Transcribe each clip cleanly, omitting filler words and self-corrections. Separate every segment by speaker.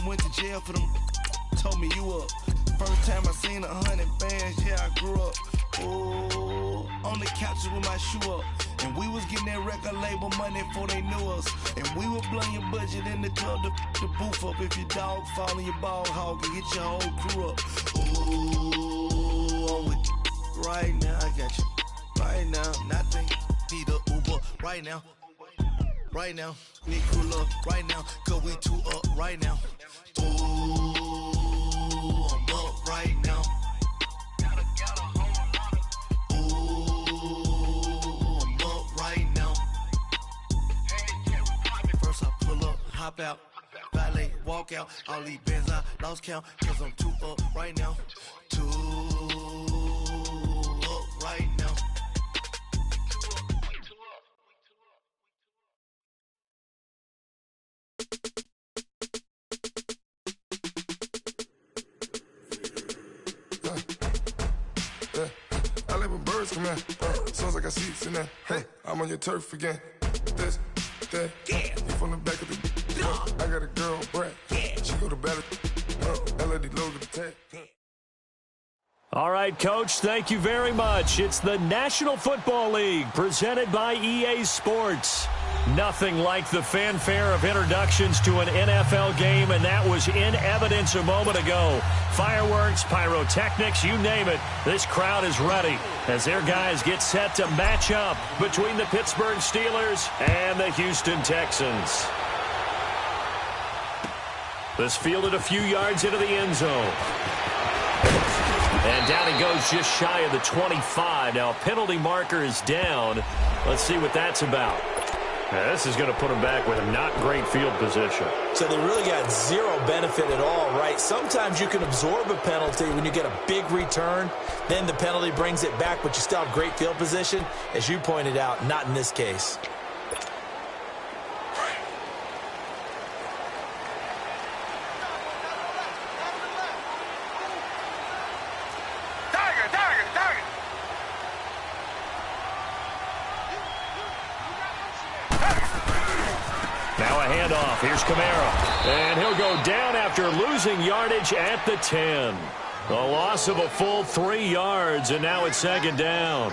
Speaker 1: done went to jail for them. Told me you up. First time I seen 100 bands, yeah, I grew up. Ooh, on the couches with my shoe up. And we was getting that record label money before they knew us. And we were blowing your budget in the club to boof up. If your dog fall in your ball hog and get your whole crew up. Ooh, I'm with right now, I got you. Right now, nothing. Need a Uber right now. Right now, need crew up right now. Cause we two up right now. Ooh, I'm up right now. Hop out, valet, walk out. All these bands I lost count, cause I'm too up right now. Too up right now.
Speaker 2: I let my birds come in. Sounds like I see seats in there. Hey, I'm on your turf again. This, that, you from the back of the. I got a girl, Brad. She go to battle. LED logo to tag.
Speaker 3: All right, Coach, thank you very much. It's the National Football League presented by EA Sports. Nothing like the fanfare of introductions to an NFL game, and that was in evidence a moment ago. Fireworks, pyrotechnics, you name it. This crowd is ready as their guys get set to match up between the Pittsburgh Steelers and the Houston Texans. This fielded a few yards into the end zone. And down he goes just shy of the 25. Now, a penalty marker is down. Let's see what that's about. Now, this is going to put him back with a not great field position.
Speaker 4: So they really got zero benefit at all, right? Sometimes you can absorb a penalty when you get a big return. Then the penalty brings it back, but you still have great field position. As you pointed out, not in this case.
Speaker 3: Here's Kamara, and he'll go down after losing yardage at the 10. A loss of a full 3 yards, and now it's second down.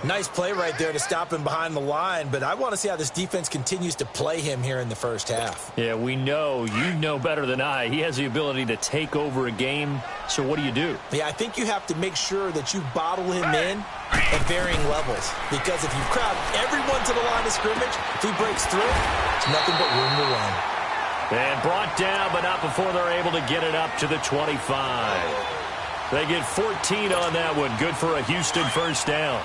Speaker 4: Nice play right there to stop him behind the line, but I want to see how this defense continues to play him here in the first half.
Speaker 3: Yeah, we know. You know better than I. He has the ability to take over a game, so what do?
Speaker 4: Yeah, I think you have to make sure that you bottle him in at varying levels, because if you crowd everyone to the line of scrimmage, if he breaks through, it's nothing but room to run.
Speaker 3: And brought down, but not before they're able to get it up to the 25. They get 14 on that one. Good for a Houston first down.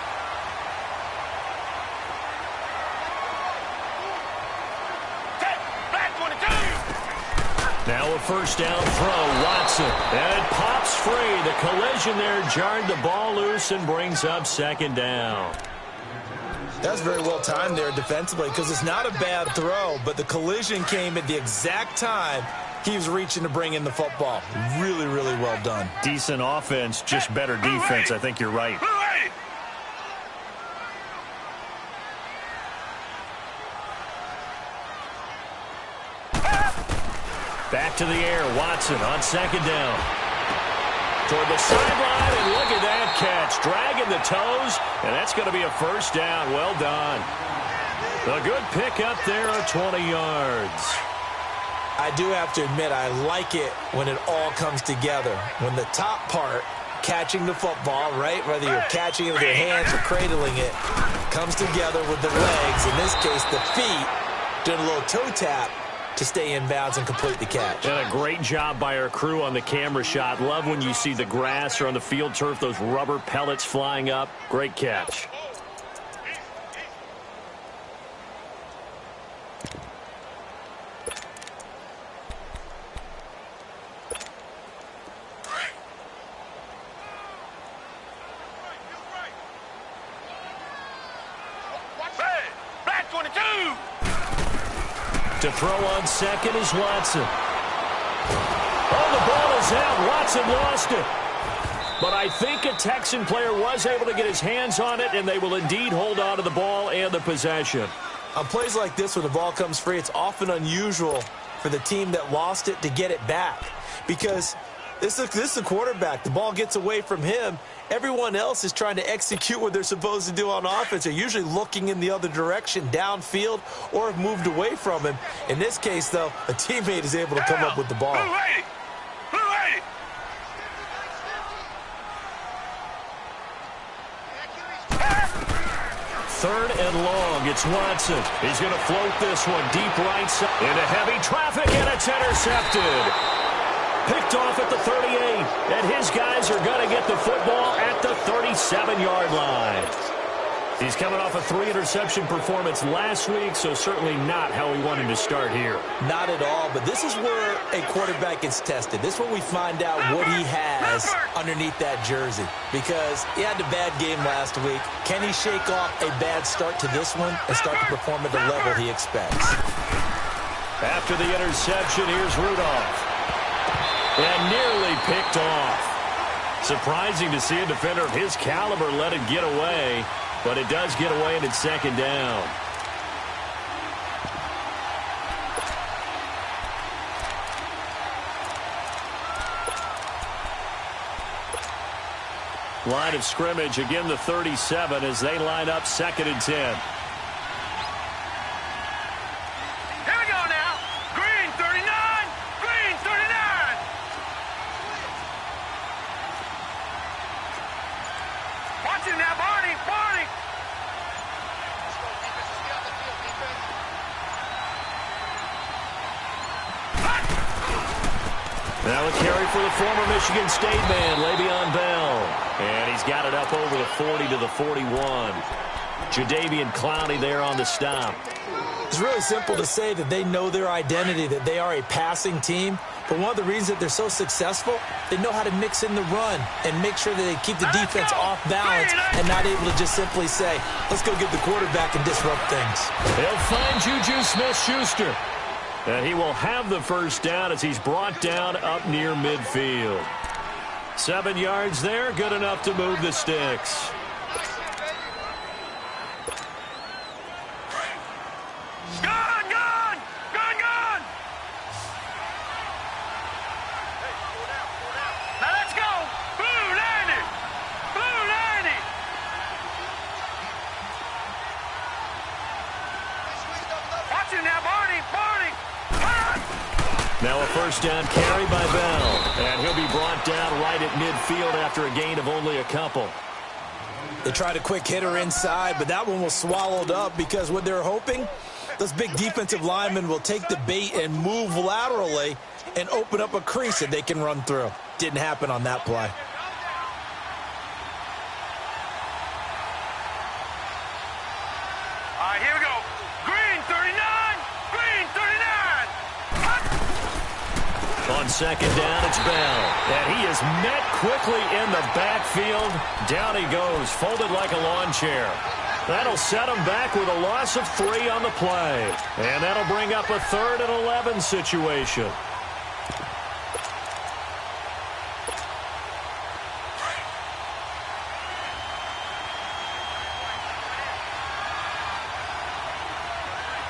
Speaker 3: Now a first down throw, Watson. And it pops free. The collision there jarred the ball loose and brings up second down.
Speaker 4: That's very well timed there defensively, because it's not a bad throw, but the collision came at the exact time he was reaching to bring in the football. Really, really well done.
Speaker 3: Decent offense, just better defense. I think you're right. Back to the air, Watson on second down. Toward the sideline, and look at that catch. Dragging the toes, and that's going to be a first down. Well done. A good pickup there of 20 yards.
Speaker 4: I do have to admit, I like it when it all comes together. When the top part, catching the football, right, whether you're catching it with your hands or cradling it, comes together with the legs, in this case the feet, doing a little toe tap to stay in bounds and complete the catch.
Speaker 3: And a great job by our crew on the camera shot. Love when you see the grass or on the field turf, those rubber pellets flying up. Great catch. To throw on second is Watson. Oh, the ball is out. Watson lost it. But I think a Texan player was able to get his hands on it, and they will indeed hold on to the ball and the possession.
Speaker 4: On plays like this, when the ball comes free, it's often unusual for the team that lost it to get it back. Because this is a quarterback. The ball gets away from him. Everyone else is trying to execute what they're supposed to do on offense. They're usually looking in the other direction, downfield, or have moved away from him. In this case, though, a teammate is able to come up with the ball.
Speaker 3: Third and long. It's Watson. He's going to float this one deep right side into heavy traffic, and it's intercepted. Picked off at the 38, and his guys are going to get the football at the 37-yard line. He's coming off a 3-interception performance last week, so certainly not how we wanted to start here.
Speaker 4: Not at all, but this is where a quarterback gets tested. This is where we find out what he has underneath that jersey, because he had a bad game last week. Can he shake off a bad start to this one and start to perform at the level he expects?
Speaker 3: After the interception, here's Rudolph. And nearly picked off. Surprising to see a defender of his caliber let it get away, but it does get away and it's second down. Line of scrimmage, again the 37 as they line up 2nd and 10. Now a carry for the former Michigan State man, Le'Veon Bell. And he's got it up over the 40 to the 41. Jadeveon Clowney there on the stop.
Speaker 4: It's really simple to say that they know their identity, that they are a passing team. But one of the reasons that they're so successful, they know how to mix in the run and make sure that they keep the defense off balance and not able to just simply say, let's go get the quarterback and disrupt things.
Speaker 3: They'll find Juju Smith-Schuster. And he will have the first down as he's brought down up near midfield. 7 yards there, good enough to move the sticks. Now a first down carry by Bell. And he'll be brought down right at midfield after a gain of only a couple.
Speaker 4: They tried a quick hitter inside, but that one was swallowed up because what they're hoping, those big defensive linemen will take the bait and move laterally and open up a crease that they can run through. Didn't happen on that play.
Speaker 5: All right, here we go. Green 39. Green 39.
Speaker 3: On second down, it's Bell. And he is met quickly in the backfield. Down he goes, folded like a lawn chair. That'll set him back with a loss of 3 on the play. And that'll bring up a 3rd and 11 situation.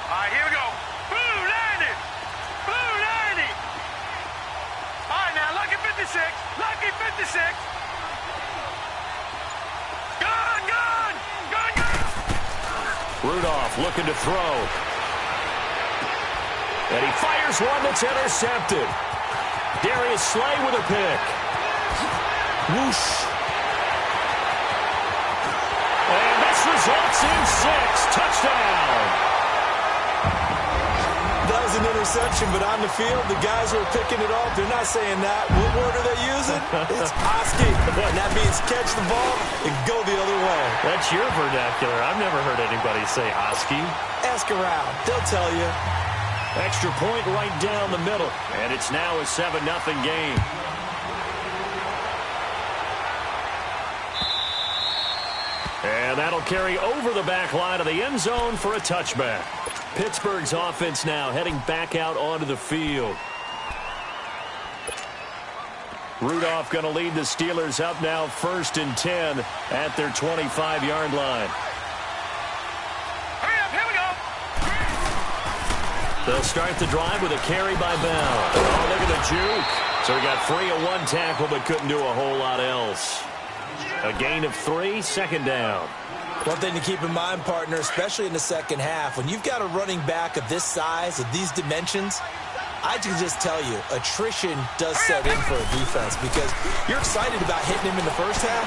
Speaker 5: All right, here we go. Blue 90. Blue 90. All right, now, lucky 56. Lucky 56. Gun, gun. Gun, gun.
Speaker 3: Rudolph looking to throw. And he fires one that's intercepted. Darius Slay with a pick. Whoosh. And this results in 6. Touchdown.
Speaker 4: That was an interception, but on the field, the guys who are picking it off, they're not saying that. What word are they using? It's Oski. And that means catch the ball and go the other way.
Speaker 3: That's your vernacular. I've never heard anybody say Oski.
Speaker 4: Ask around. They'll tell you.
Speaker 3: Extra point right down the middle. And it's now a 7-0 game. And that'll carry over the back line of the end zone for a touchback. Pittsburgh's offense now heading back out onto the field. Rudolph going to lead the Steelers up now 1st and 10 at their 25-yard line.
Speaker 5: Hurry up, here we go.
Speaker 3: They'll start the drive with a carry by Bell. Oh, look at the juke. So he got free of one tackle but couldn't do a whole lot else. A gain of 3, second down.
Speaker 4: One thing to keep in mind, partner, especially in the second half, when you've got a running back of this size, of these dimensions, I can just tell you, attrition does set in for a defense because you're excited about hitting him in the first half.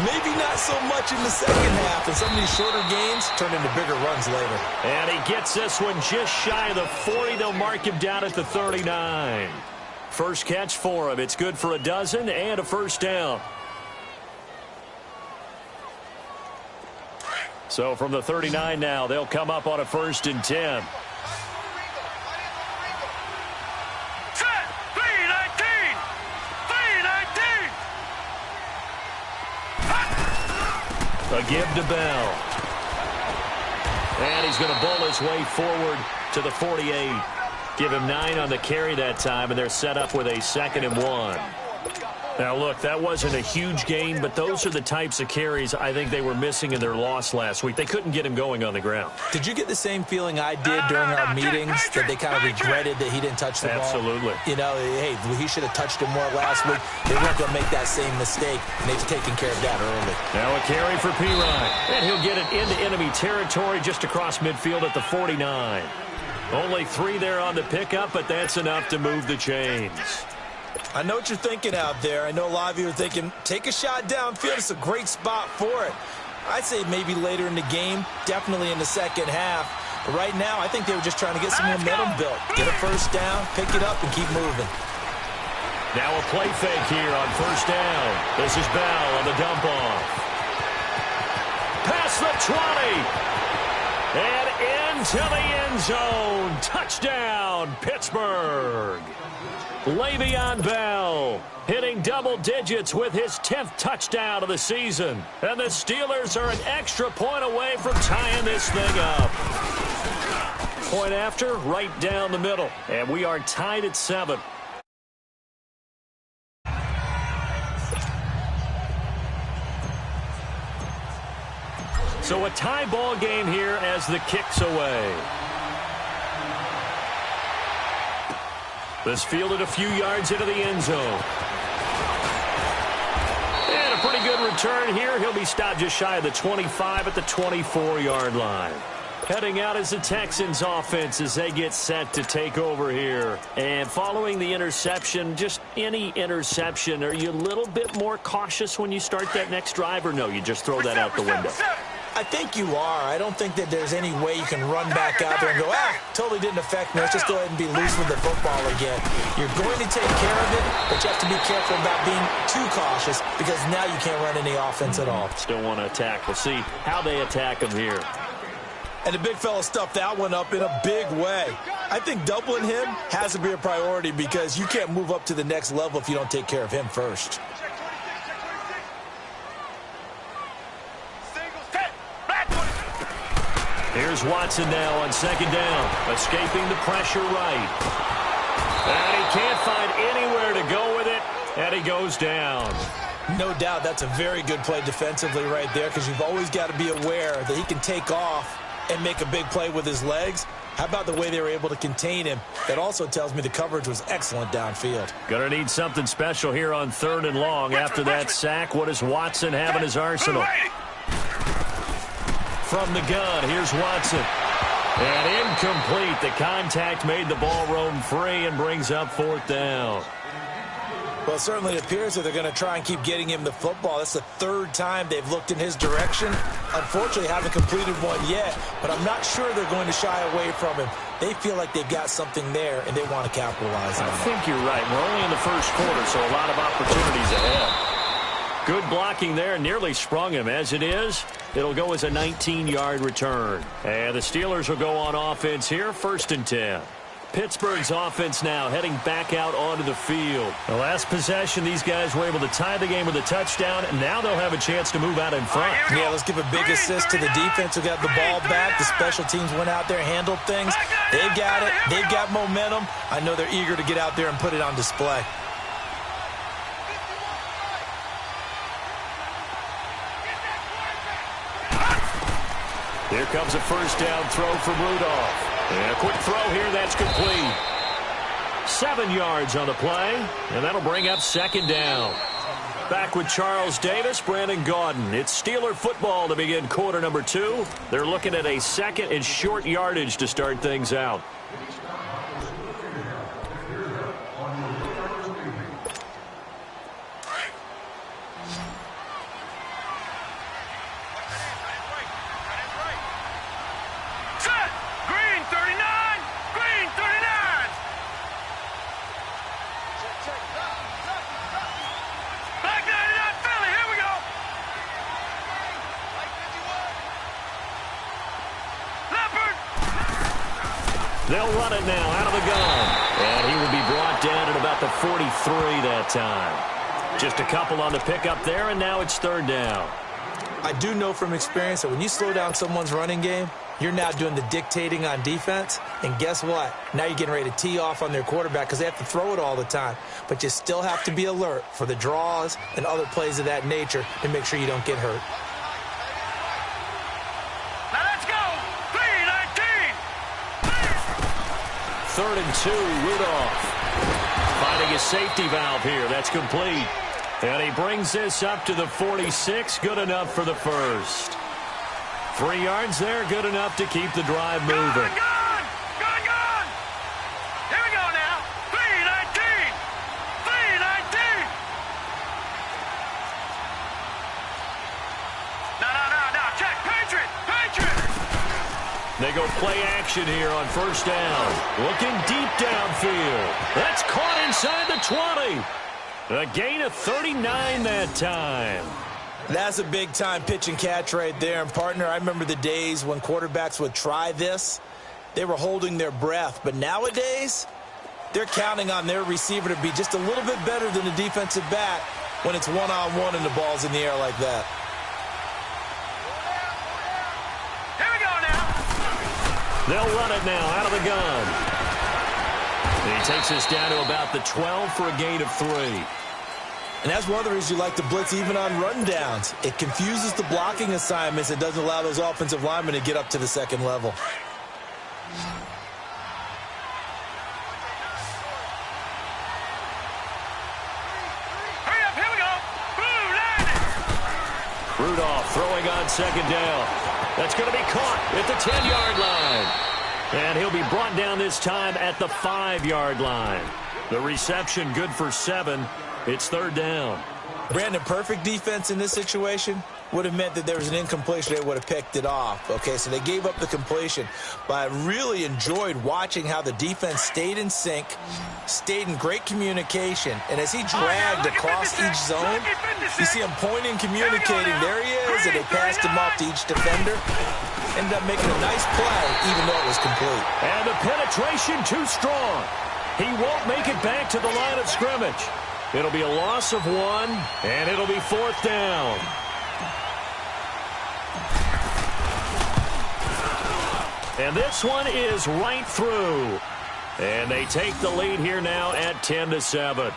Speaker 4: Maybe not so much in the second half, and some of these shorter gains turn into bigger runs later.
Speaker 3: And he gets this one just shy of the 40. They'll mark him down at the 39. First catch for him. It's good for a dozen and a first down. So from the 39 now, they'll come up on a 1st and 10.
Speaker 5: Set, 319! 319!
Speaker 3: A give to Bell. And he's going to bowl his way forward to the 48. Give him 9 on the carry that time, and they're set up with a 2nd and 1. Now, look, that wasn't a huge gain, but those are the types of carries I think they were missing in their loss last week. They couldn't get him going on the ground.
Speaker 4: Did you get the same feeling I did during our meetings, that they kind of regretted that he didn't touch the ball?
Speaker 3: Absolutely.
Speaker 4: You know, hey, he should have touched him more last week. They weren't going to make that same mistake, and they've taken care of that early.
Speaker 3: Now a carry for Pirine, and he'll get it into enemy territory just across midfield at the 49. Only 3 there on the pickup, but that's enough to move the chains.
Speaker 4: I know what you're thinking out there. I know a lot of you are thinking, take a shot downfield. It's a great spot for it. I'd say maybe later in the game, definitely in the second half. But right now, I think they were just trying to get some momentum built. Get a first down, pick it up, and keep moving.
Speaker 3: Now a play fake here on 1st down. This is Bell on the dump off. Past the 20. And into the end zone. Touchdown, Pittsburgh. Le'Veon Bell hitting double digits with his 10th touchdown of the season. And the Steelers are an extra point away from tying this thing up. Point after, right down the middle. And we are tied at 7. So a tie ball game here as the kick's away. This fielded a few yards into the end zone. And a pretty good return here. He'll be stopped just shy of the 25 at the 24-yard line. Heading out is the Texans offense as they get set to take over here. And following the interception, just any interception, are you a little bit more cautious when you start that next drive, or no, you just throw that out the window?
Speaker 4: I think you are. I don't think that there's any way you can run back out there and go, totally didn't affect me. Let's just go ahead and be loose with the football again. You're going to take care of it, but you have to be careful about being too cautious because now you can't run any offense at all.
Speaker 3: Still want to attack. We'll see how they attack him here.
Speaker 4: And the big fella stuffed that one up in a big way. I think doubling him has to be a priority because you can't move up to the next level if you don't take care of him first.
Speaker 3: Here's Watson now on 2nd down, escaping the pressure right. And he can't find anywhere to go with it, and he goes down.
Speaker 4: No doubt that's a very good play defensively right there because you've always got to be aware that he can take off and make a big play with his legs. How about the way they were able to contain him? That also tells me the coverage was excellent downfield.
Speaker 3: Gonna need something special here on 3rd and long. After that sack, what does Watson have in his arsenal? From the gun, here's Watson. And incomplete. The contact made the ball roam free and brings up 4th down.
Speaker 4: Well, it certainly appears that they're going to try and keep getting him the football. That's the 3rd time they've looked in his direction. Unfortunately, haven't completed one yet, but I'm not sure they're going to shy away from him. They feel like they've got something there, and they want to capitalize on it.
Speaker 3: I think you're right. We're only in the 1st quarter, so a lot of opportunities ahead. Good blocking there, nearly sprung him. As it is, it'll go as a 19-yard return. And the Steelers will go on offense here, 1st and 10. Pittsburgh's offense now heading back out onto the field. The last possession, these guys were able to tie the game with a touchdown, and now they'll have a chance to move out in front.
Speaker 4: Yeah, let's give a big assist to the defense who got the ball back. The special teams went out there, handled things. They've got it. They've got momentum. I know they're eager to get out there and put it on display.
Speaker 3: Here comes a 1st down throw from Rudolph. And a quick throw here, that's complete. 7 yards on the play, and that'll bring up second down. Back with Charles Davis, Brandon Gaudin. It's Steeler football to begin quarter number 2. They're looking at a second and short yardage to start things out. They'll run it now out of the gun. And he will be brought down at about the 43 that time. Just a couple on the pickup there, and now it's third down.
Speaker 4: I do know from experience that when you slow down someone's running game, you're now doing the dictating on defense. And guess what? Now you're getting ready to tee off on their quarterback because they have to throw it all the time. But you still have to be alert for the draws and other plays of that nature to make sure you don't get hurt.
Speaker 3: Third and 2, Rudolph. Finding a safety valve here. That's complete. And he brings this up to the 46. Good enough for the first. 3 yards there. Good enough to keep the drive moving.
Speaker 5: Gone! Here we go now. 3-19. No. Check. Patriot.
Speaker 3: They go play action here on first down. Looking deep downfield. That's caught inside the 20. A gain of 39 that time.
Speaker 4: That's a big-time pitch and catch right there. And, partner, I remember the days when quarterbacks would try this. They were holding their breath. But nowadays, they're counting on their receiver to be just a little bit better than the defensive back when it's one-on-one and the ball's in the air like that.
Speaker 3: They'll run it now out of the gun. And he takes us down to about the 12 for a gain of 3.
Speaker 4: And that's one of the reasons you like to blitz even on rundowns. It confuses the blocking assignments. It doesn't allow those offensive linemen to get up to the second level.
Speaker 5: Hurry up, here we go. Boom, landed.
Speaker 3: Rudolph throwing on second down. That's going to be caught at the 10-yard line. And he'll be brought down this time at the 5-yard line. The reception good for 7. It's third down.
Speaker 4: Brandon, perfect defense in this situation would have meant that there was an incompletion. They would have picked it off. Okay, so they gave up the completion. But I really enjoyed watching how the defense stayed in sync, stayed in great communication. And as he dragged across each zone, you see him pointing, communicating. There he is, and they passed him off to each defender. Ended up making a nice play, even though it was complete.
Speaker 3: And the penetration too strong. He won't make it back to the line of scrimmage. It'll be a loss of 1, and it'll be fourth down. And this one is right through. And they take the lead here now at 10-7.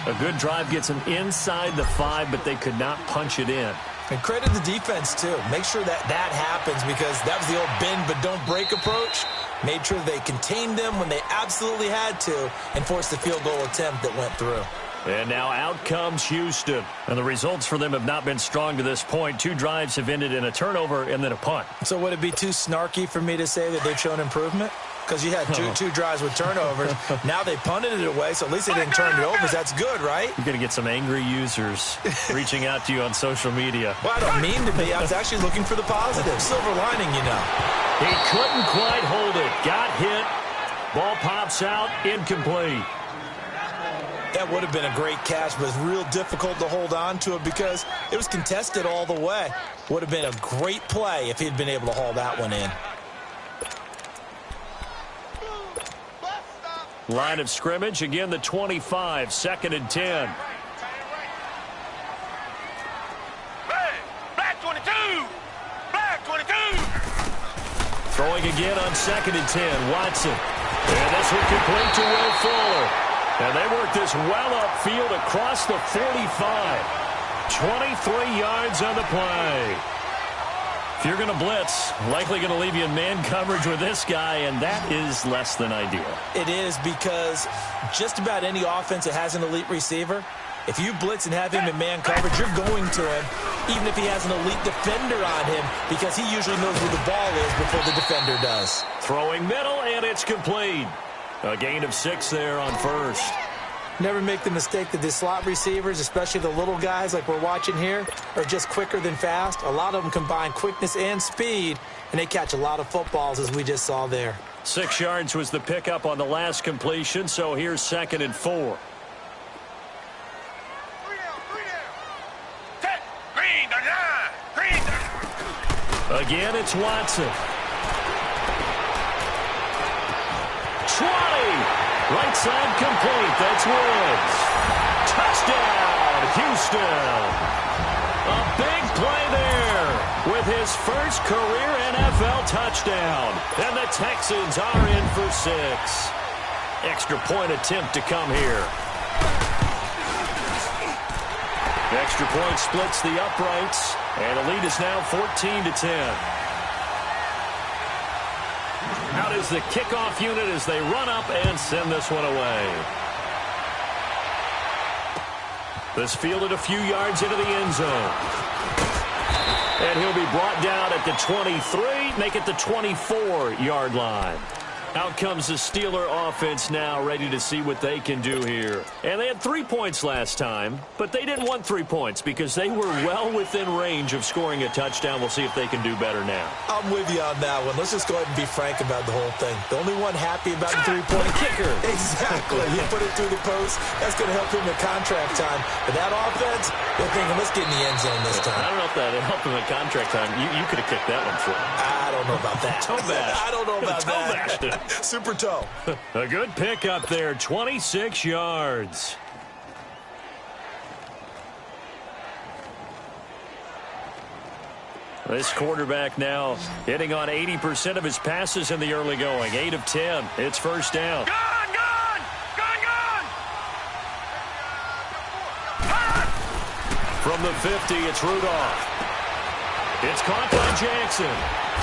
Speaker 3: A good drive gets them inside the 5, but they could not punch it in.
Speaker 4: And credit the defense, too. Make sure that happens because that was the old bend but don't break approach. Made sure they contained them when they absolutely had to and forced the field goal attempt that went through.
Speaker 3: And now out comes Houston. And the results for them have not been strong to this point. 2 drives have ended in a turnover and then a punt.
Speaker 4: So would it be too snarky for me to say that they've shown improvement? Because you had two drives with turnovers. Now they punted it away, so at least they didn't turn it over. That's good, right?
Speaker 3: You're going to get some angry users reaching out to you on social media.
Speaker 4: Well, I don't mean to be. I was actually looking for the positive. Silver lining, you know.
Speaker 3: He couldn't quite hold it. Got hit. Ball pops out. Incomplete.
Speaker 4: That would have been a great catch, but it's real difficult to hold on to it because it was contested all the way. Would have been a great play if he'd been able to haul that one in.
Speaker 3: Line of scrimmage, again the 25, 2nd and 10.
Speaker 5: Black 22! Black 22!
Speaker 3: Throwing again on 2nd and 10, Watson. And this will complete to Will Fuller. And they work this well upfield across the 45. 23 yards on the play. If you're going to blitz, likely going to leave you in man coverage with this guy, and that is less than ideal.
Speaker 4: It is, because just about any offense that has an elite receiver, if you blitz and have him in man coverage, you're going to him, even if he has an elite defender on him, because he usually knows where the ball is before the defender does.
Speaker 3: Throwing middle, and it's complete. A gain of 6 there on first.
Speaker 4: Never make the mistake that the slot receivers, especially the little guys like we're watching here, are just quicker than fast. A lot of them combine quickness and speed, and they catch a lot of footballs, as we just saw there.
Speaker 3: 6 yards was the pickup on the last completion, so here's 2nd and 4. Again, it's Watson. 20. Right side complete. That's Woods. Touchdown, Houston. A big play there with his first career NFL touchdown. And the Texans are in for 6. Extra point attempt to come here. The extra point splits the uprights, and the lead is now 14-10. Out is the kickoff unit as they run up and send this one away. This fielded a few yards into the end zone. And he'll be brought down at the 23, make it the 24-yard line. Out comes the Steeler offense now, ready to see what they can do here. And they had 3 points last time, but they didn't want 3 points because they were well within range of scoring a touchdown. We'll see if they can do better now.
Speaker 4: I'm with you on that one. Let's just go ahead and be frank about the whole thing. The only one happy about the three-point kicker. Exactly. He put it through the post. That's going to help him in contract time. But that offense, they're thinking, let's get in the end zone this time.
Speaker 3: I don't know if that helped him in contract time. You could have kicked that one for him.
Speaker 4: I don't know about that.
Speaker 3: Toe bash.
Speaker 4: I don't know about that.
Speaker 3: Toe bash.
Speaker 4: Super toe.
Speaker 3: A good pickup there, 26 yards. This quarterback now hitting on 80% of his passes in the early going. 8 of 10. It's first down.
Speaker 5: Gone, gone! Gone, gone!
Speaker 3: From the 50, it's Rudolph. It's caught by Jackson.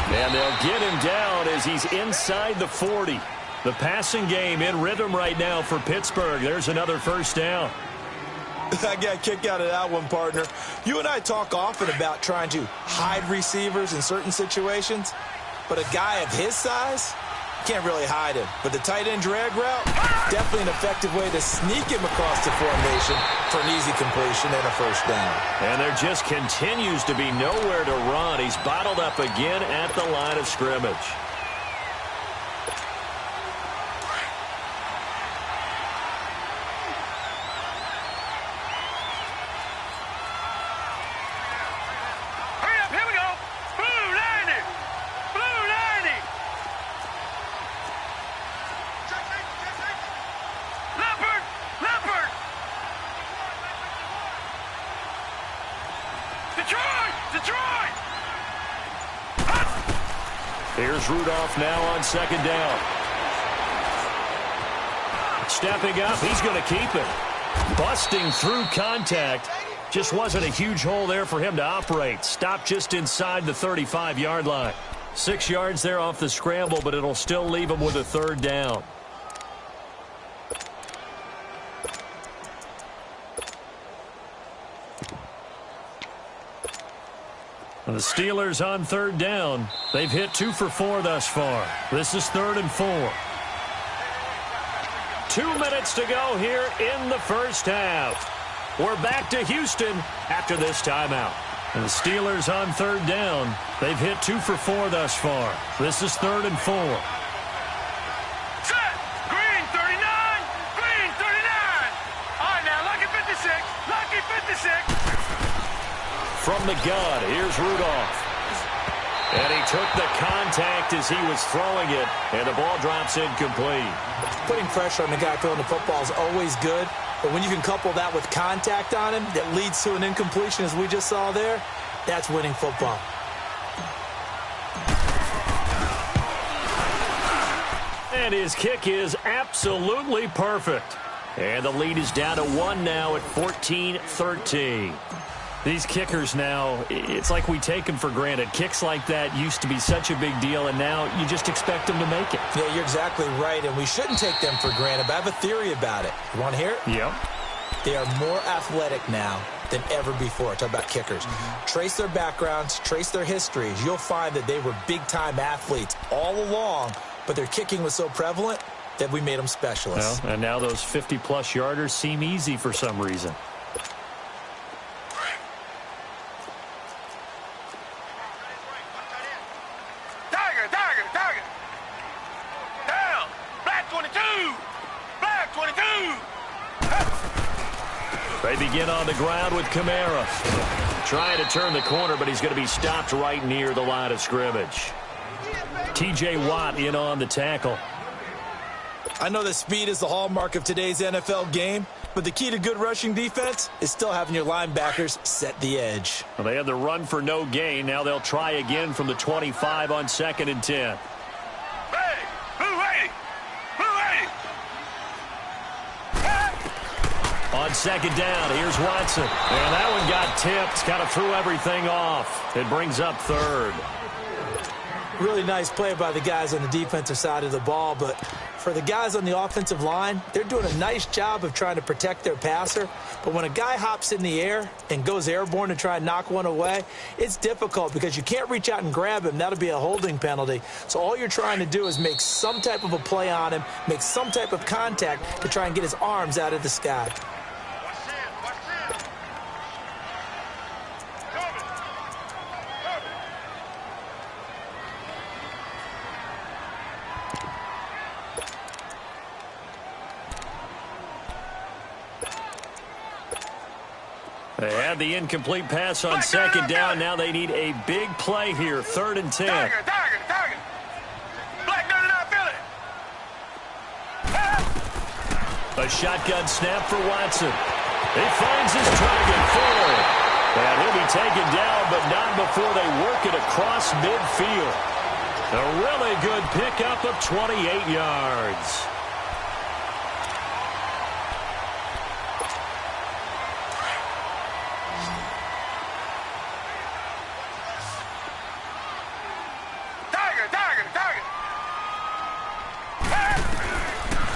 Speaker 3: And they'll get him down as he's inside the 40. The passing game in rhythm right now for Pittsburgh. There's another first down.
Speaker 4: I got a kick out of that one, partner. You and I talk often about trying to hide receivers in certain situations, but a guy of his size can't really hide him. But the tight end drag route, definitely an effective way to sneak him across the formation for an easy completion and a first down.
Speaker 3: And there just continues to be nowhere to run. He's bottled up again at the line of scrimmage. Here's Rudolph now on second down. Stepping up, he's going to keep it. Busting through contact. Just wasn't a huge hole there for him to operate. Stopped just inside the 35-yard line. 6 yards there off the scramble, but it'll still leave him with a third down. The Steelers on third down. They've hit 2 for 4 thus far. This is 3rd and 4. 2 minutes to go here in the first half. We're back to Houston after this timeout. And the Steelers on third down. They've hit 2 for 4 thus far. This is 3rd and 4.
Speaker 5: Set! Green 39! Green 39! All right, now, lucky 56! Lucky 56!
Speaker 3: From the gun, here's Rudolph. And he took the contact as he was throwing it, and the ball drops incomplete.
Speaker 4: Putting pressure on the guy throwing the football is always good, but when you can couple that with contact on him that leads to an incompletion, as we just saw there, that's winning football.
Speaker 3: And his kick is absolutely perfect. And the lead is down to 1 now at 14-13. These kickers now, it's like we take them for granted. Kicks like that used to be such a big deal, and now you just expect them to make it.
Speaker 4: Yeah, you're exactly right, and we shouldn't take them for granted, but I have a theory about it. You want to hear it?
Speaker 3: Yep.
Speaker 4: They are more athletic now than ever before. Talk about kickers. Trace their backgrounds, trace their histories. You'll find that they were big-time athletes all along, but their kicking was so prevalent that we made them specialists.
Speaker 3: Well, and now those 50-plus yarders seem easy for some reason.
Speaker 5: Tiger. Down. Black 22. Black 22.
Speaker 3: They begin on the ground with Kamara. Trying to turn the corner, but he's going to be stopped right near the line of scrimmage. T.J. Watt in on the tackle.
Speaker 4: I know that speed is the hallmark of today's NFL game, but the key to good rushing defense is still having your linebackers set the edge.
Speaker 3: Well, they had the run for no gain. Now they'll try again from the 25 on 2nd and 10.
Speaker 5: Hey, who waiting?
Speaker 3: On 2nd down, here's Watson. And that one got tipped. Kind of threw everything off. It brings up 3rd.
Speaker 4: Really nice play by the guys on the defensive side of the ball, but for the guys on the offensive line, they're doing a nice job of trying to protect their passer. But when a guy hops in the air and goes airborne to try and knock one away, it's difficult because you can't reach out and grab him. That'll be a holding penalty. So all you're trying to do is make some type of a play on him, make some type of contact to try and get his arms out of the sky.
Speaker 3: They had the incomplete pass on 2nd down. Now they need a big play here. 3rd and 10.
Speaker 5: Tiger. Black 99 Philly.
Speaker 3: A shotgun snap for Watson. He finds his target, Fuller. And he'll be taken down, but not before they work it across midfield. A really good pickup of 28 yards.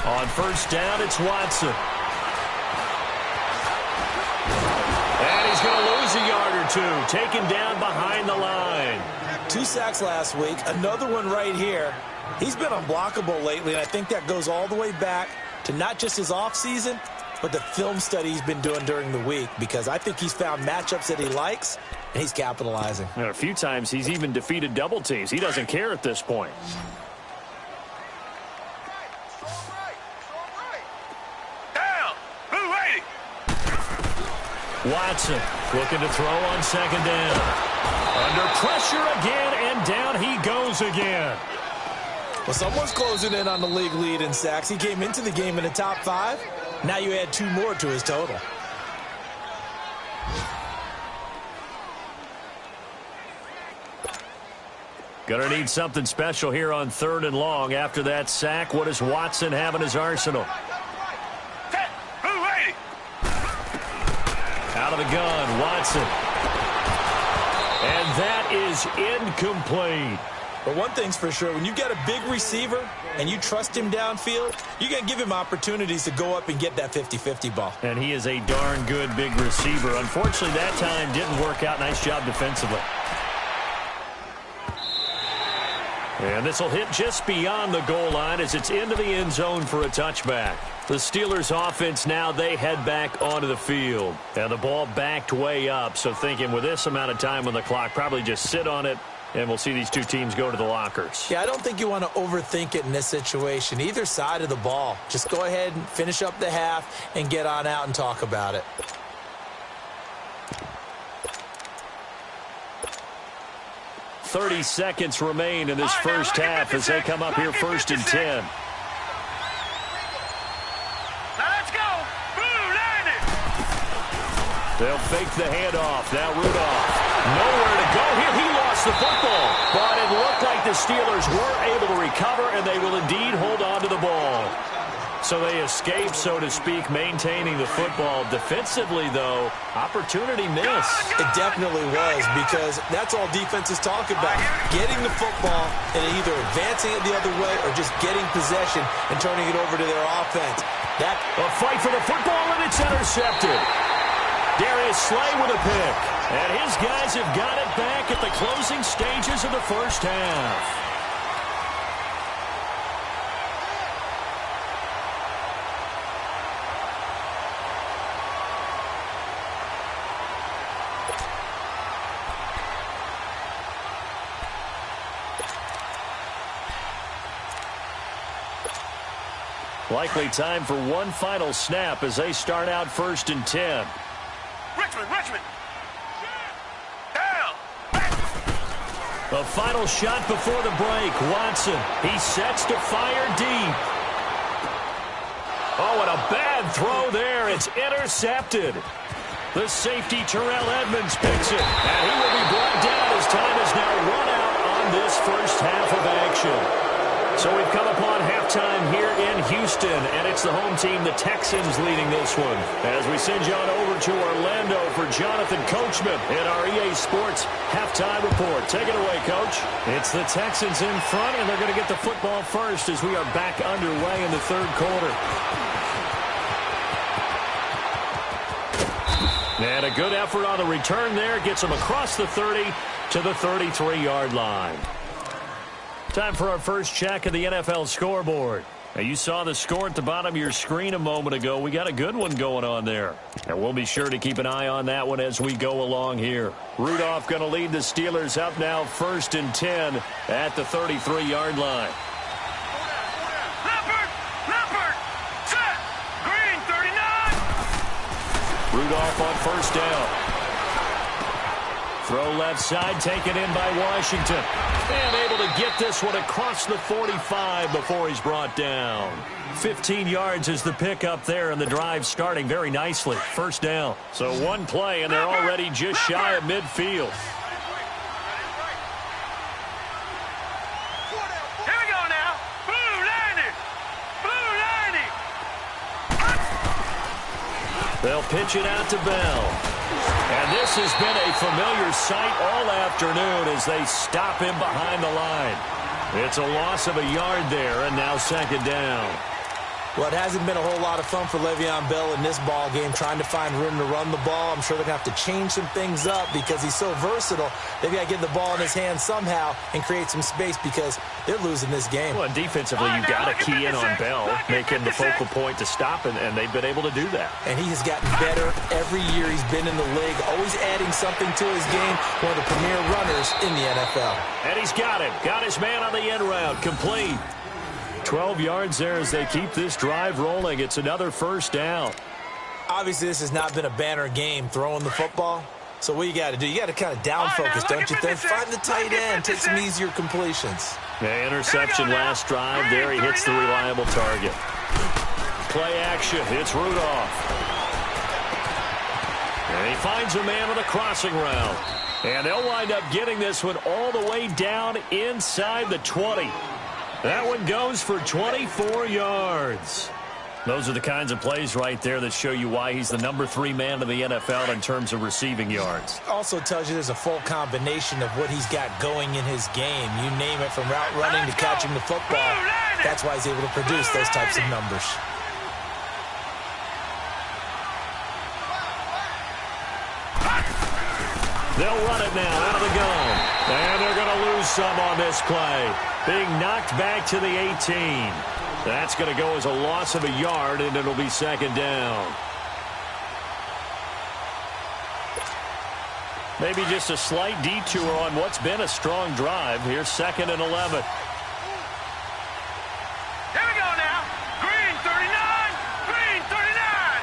Speaker 3: On 1st down, it's Watson. And he's going to lose a yard or 2. Taken down behind the line.
Speaker 4: 2 sacks last week. Another one right here. He's been unblockable lately, and I think that goes all the way back to not just his offseason, but the film study he's been doing during the week, because I think he's found matchups that he likes, and he's capitalizing.
Speaker 3: And a few times he's even defeated double teams. He doesn't care at this point. Watson looking to throw on 2nd down. Under pressure again, and down he goes again.
Speaker 4: Well, someone's closing in on the league lead in sacks. He came into the game in the top 5. Now you add 2 more to his total.
Speaker 3: Gonna need something special here on 3rd and long. After that sack, what does Watson have in his arsenal? Out of the gun, Watson. And that is incomplete.
Speaker 4: But one thing's for sure, when you've got a big receiver and you trust him downfield, you're going to give him opportunities to go up and get that 50-50 ball.
Speaker 3: And he is a darn good big receiver. Unfortunately, that time didn't work out. Nice job defensively. And this will hit just beyond the goal line as it's into the end zone for a touchback. The Steelers offense now, they head back onto the field. And the ball backed way up, so thinking with this amount of time on the clock, probably just sit on it, and we'll see these 2 teams go to the lockers.
Speaker 4: Yeah, I don't think you want to overthink it in this situation. Either side of the ball. Just go ahead and finish up the half and get on out and talk about it.
Speaker 3: .30 seconds remain in this first half as they come up here 1st and 10. They'll fake the handoff. Now Rudolph. Nowhere to go here. He lost the football. But it looked like the Steelers were able to recover, and they will indeed hold on to the ball. So they escape, so to speak, maintaining the football. Defensively, though, opportunity missed.
Speaker 4: It definitely was, because that's all defenses talk about. Getting the football and either advancing it the other way or just getting possession and turning it over to their offense.
Speaker 3: A fight for the football, and it's intercepted. Darius Slay with a pick. And his guys have got it back at the closing stages of the first half. Likely time for one final snap as they start out 1st and 10.
Speaker 5: Richmond. Down.
Speaker 3: The final shot before the break. Watson. He sets to fire deep. Oh, and a bad throw there. It's intercepted. The safety, Terrell Edmonds, picks it. And he will be brought down as time is now run out on this first half of action. So we've come upon halftime here in Houston, and it's the home team, the Texans, leading this one. As we send you on over to Orlando for Jonathan Coachman in our EA Sports halftime report. Take it away, Coach. It's the Texans in front, and they're going to get the football first as we are back underway in the third quarter. And a good effort on the return there. Gets them across the 30 to the 33-yard line. Time for our first check of the NFL scoreboard. Now, you saw the score at the bottom of your screen a moment ago. We got a good one going on there. And we'll be sure to keep an eye on that one as we go along here. Rudolph going to lead the Steelers up now 1st and 10 at the 33-yard line.
Speaker 5: Leopard, set, green, 39.
Speaker 3: Rudolph on 1st down. Throw left side, taken in by Washington. And able to get this one across the 45 before he's brought down. 15 yards is the pickup there, and the drive starting very nicely. 1st down. So one play, and they're already just shy of midfield.
Speaker 5: Here we go now. Blue 90.
Speaker 3: They'll pitch it out to Bell. And this has been a familiar sight all afternoon as they stop him behind the line. It's a loss of a yard there, and now 2nd down.
Speaker 4: Well, it hasn't been a whole lot of fun for Le'Veon Bell in this ball game, trying to find room to run the ball. I'm sure they're going to have to change some things up because he's so versatile. They've got to get the ball in his hands somehow and create some space because they're losing this game.
Speaker 3: Well, and defensively, you've got to key in on Bell, making the focal point to stop, and they've been able to do that.
Speaker 4: And he has gotten better every year he's been in the league, always adding something to his game, one of the premier runners in the NFL.
Speaker 3: And he's got it. Got his man on the end route, complete. 12 yards there as they keep this drive rolling. It's another 1st down.
Speaker 4: Obviously, this has not been a banner game throwing the football. So what you got to do, you got to kind of down focus, don't you think? Find the tight end, take some easier completions.
Speaker 3: The interception last drive there. He hits the reliable target. Play action. It's Rudolph. And he finds a man with a crossing route. And they'll wind up getting this one all the way down inside the 20. That one goes for 24 yards. Those are the kinds of plays right there that show you why he's the number 3 man in the NFL in terms of receiving yards.
Speaker 4: Also tells you there's a full combination of what he's got going in his game. You name it, from route running to catching the football. That's why he's able to produce those types of numbers.
Speaker 3: They'll run it now out of the gun. And they're going to lose some on this play. Being knocked back to the 18. That's going to go as a loss of a yard, and it'll be 2nd down. Maybe just a slight detour on what's been a strong drive. Here's 2nd and 11.
Speaker 5: Here we go now. Green 39. Green 39.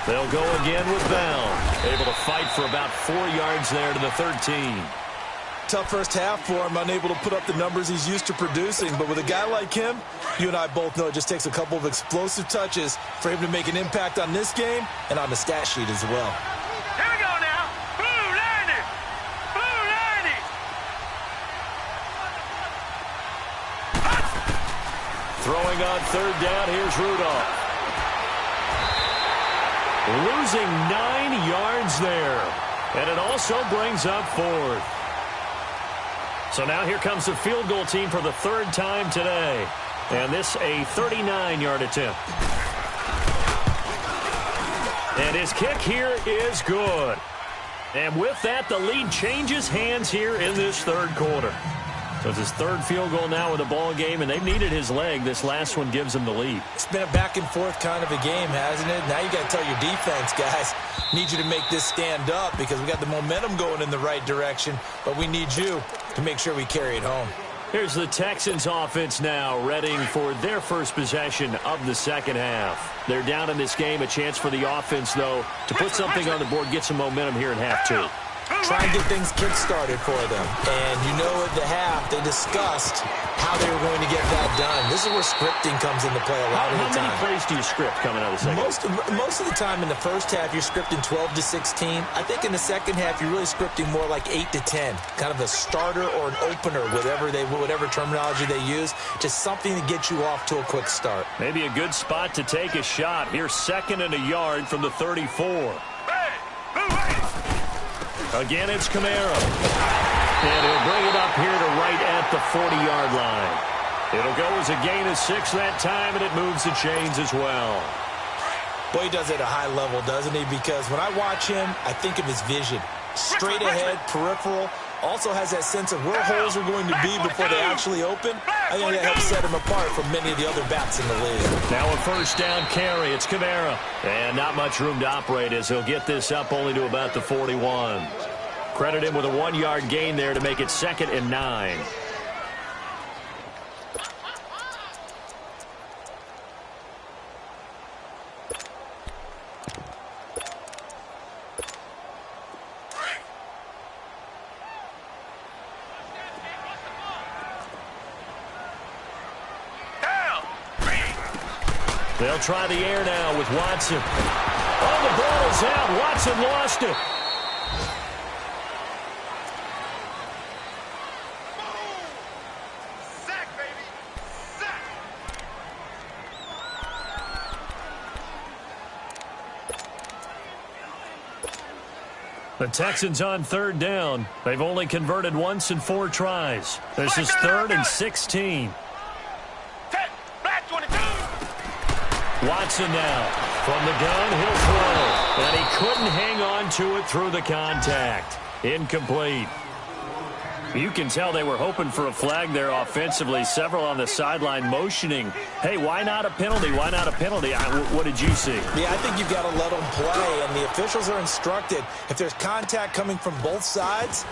Speaker 3: They'll go again with Bell. Able to fight for about 4 yards there to the 13.
Speaker 4: Tough first half for him, unable to put up the numbers he's used to producing. But with a guy like him, you and I both know it just takes a couple of explosive touches for him to make an impact on this game and on the stat sheet as well.
Speaker 5: Here we go now. Blue 90. Blue
Speaker 3: Throwing on third down, here's Rudolph. Losing 9 yards there. And it also brings up fourth. So now here comes the field goal team for the third time today. And this a 39-yard attempt. And his kick here is good. And with that, the lead changes hands here in this third quarter. So it's his third field goal now with a ball game, and they've needed his leg. This last one gives him the lead. It's been a back-and-forth kind of a game, hasn't it? Now you got to tell your defense, guys, need you to make this stand up because we got the momentum going in the right direction, but we need you to make sure we carry it home. Here's the Texans offense now, readying for their first possession of the second half. They're down in this game. A chance for the offense, though, to put something on the board, get some momentum here in half two. Try and get things kick-started for them. And you know at the half, they discussed how they were going to get that done. This is where scripting comes into play a lot of the time. How many plays do you script coming out of the second half? Most of the time in the first half, you're scripting 12 to 16. I think in the second half, you're really scripting more like 8 to 10. Kind of a starter or an opener, whatever terminology they use. Just something to get you off to a quick start. Maybe a good spot to take a shot. Here's 2nd and a yard from the 34. Again, it's Kamara. And he'll bring it up here to right at the 40-yard line. It'll go as a gain of 6 that time, and it moves the chains as well. Boy, he does it at a high level, doesn't he? Because when I watch him, I think of his vision. Straight ahead, peripheral. Also has that sense of where holes are going to be before they actually open. I think that helps set him apart from many of the other backs in the league. Now a first down carry. It's Kamara. And not much room to operate as he'll get this up only to about the 41. Credit him with a 1-yard gain there to make it 2nd and 9. They'll try the air now with Watson. Oh, the ball is out. Watson lost it.
Speaker 5: Sack, baby. Sack.
Speaker 3: The Texans on third down. They've only converted once in 4 tries. This is 3rd and 16. Watson now. From the gun, he'll throw. And he couldn't hang on to it through the contact. Incomplete. You can tell they were hoping for a flag there offensively. Several on the sideline motioning. Hey, why not a penalty? Why not a penalty? What did you see? Yeah, I think you've got to let them play. And the officials are instructed, if there's contact coming from both sides,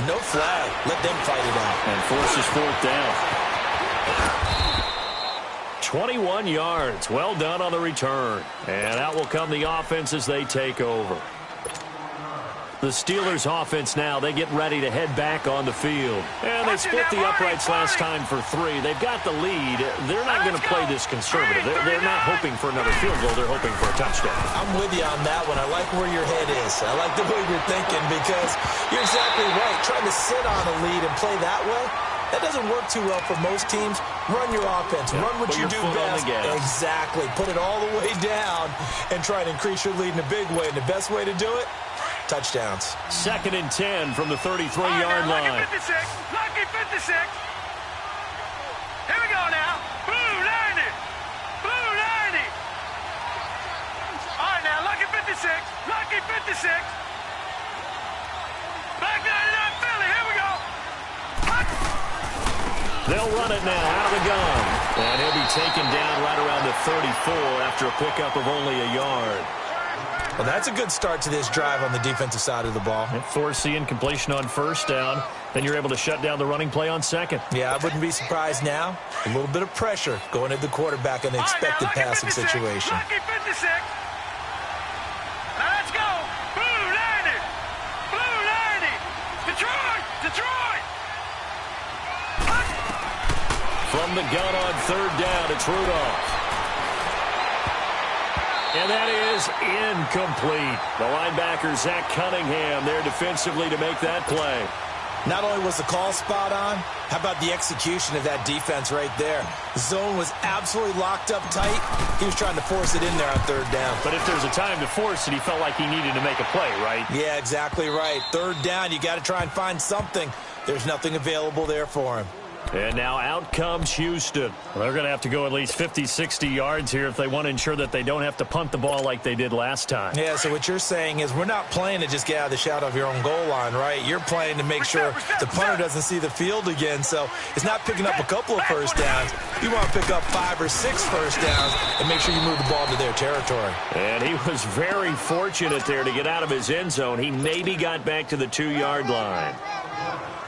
Speaker 3: no flag. Let them fight it out. And forces 4th down. 21 yards. Well done on the return. And out will come the offense as they take over. The Steelers offense now, they get ready to head back on the field. And they split the uprights last time for 3. They've got the lead. They're not going to play this conservative. They're not hoping for another field goal. They're hoping for a touchdown. I'm with you on that one. I like where your head is. I like the way you're thinking because you're exactly right. Trying to sit on a lead and play that way, that doesn't work too well for most teams. Run your offense. Yeah, run what you do best. Exactly. Put it all the way down and try and increase your lead in a big way. And the best way to do it, touchdowns. 2nd and 10 from the 33-yard line.
Speaker 5: Lucky 56. Lucky 56. Here we go now. Blue 90. Blue 90. All right, now, lucky 56. Lucky 56. Black 99 Philly. Here we go.
Speaker 3: They'll run it now out of the gun. And he'll be taken down right around the 34 after a pickup of only a yard. Well, that's a good start to this drive on the defensive side of the ball. Force the incompletion on first down. Then you're able to shut down the running play on 2nd. Yeah, I wouldn't be surprised now. A little bit of pressure going at the quarterback in the expected passing situation.
Speaker 5: Lucky 56. Now let's go. Blue 90. Blue 90. Detroit. Detroit.
Speaker 3: From the gun on third down, it's Rudolph. And that is incomplete. The linebacker, Zach Cunningham, there defensively to make that play.
Speaker 4: Not only was the call spot on, how about the execution of that defense right there? The zone was absolutely locked up tight. He was trying to force it in there on third down.
Speaker 3: But if there's a time to force it, he felt like he needed to make a play, right?
Speaker 4: Yeah, exactly right. Third down, you got to try and find something. There's nothing available there for him.
Speaker 3: And now out comes Houston. They're going to have to go at least 50, 60 yards here if they want to ensure that they don't have to punt the ball like they did last time.
Speaker 4: Yeah, so what you're saying is we're not playing to just get out of the shadow of your own goal line, right? You're playing to make sure the punter doesn't see the field again. So it's not picking up a couple of first downs. You want to pick up 5 or 6 first downs and make sure you move the ball to their territory.
Speaker 3: And he was very fortunate there to get out of his end zone. He maybe got back to the 2-yard line.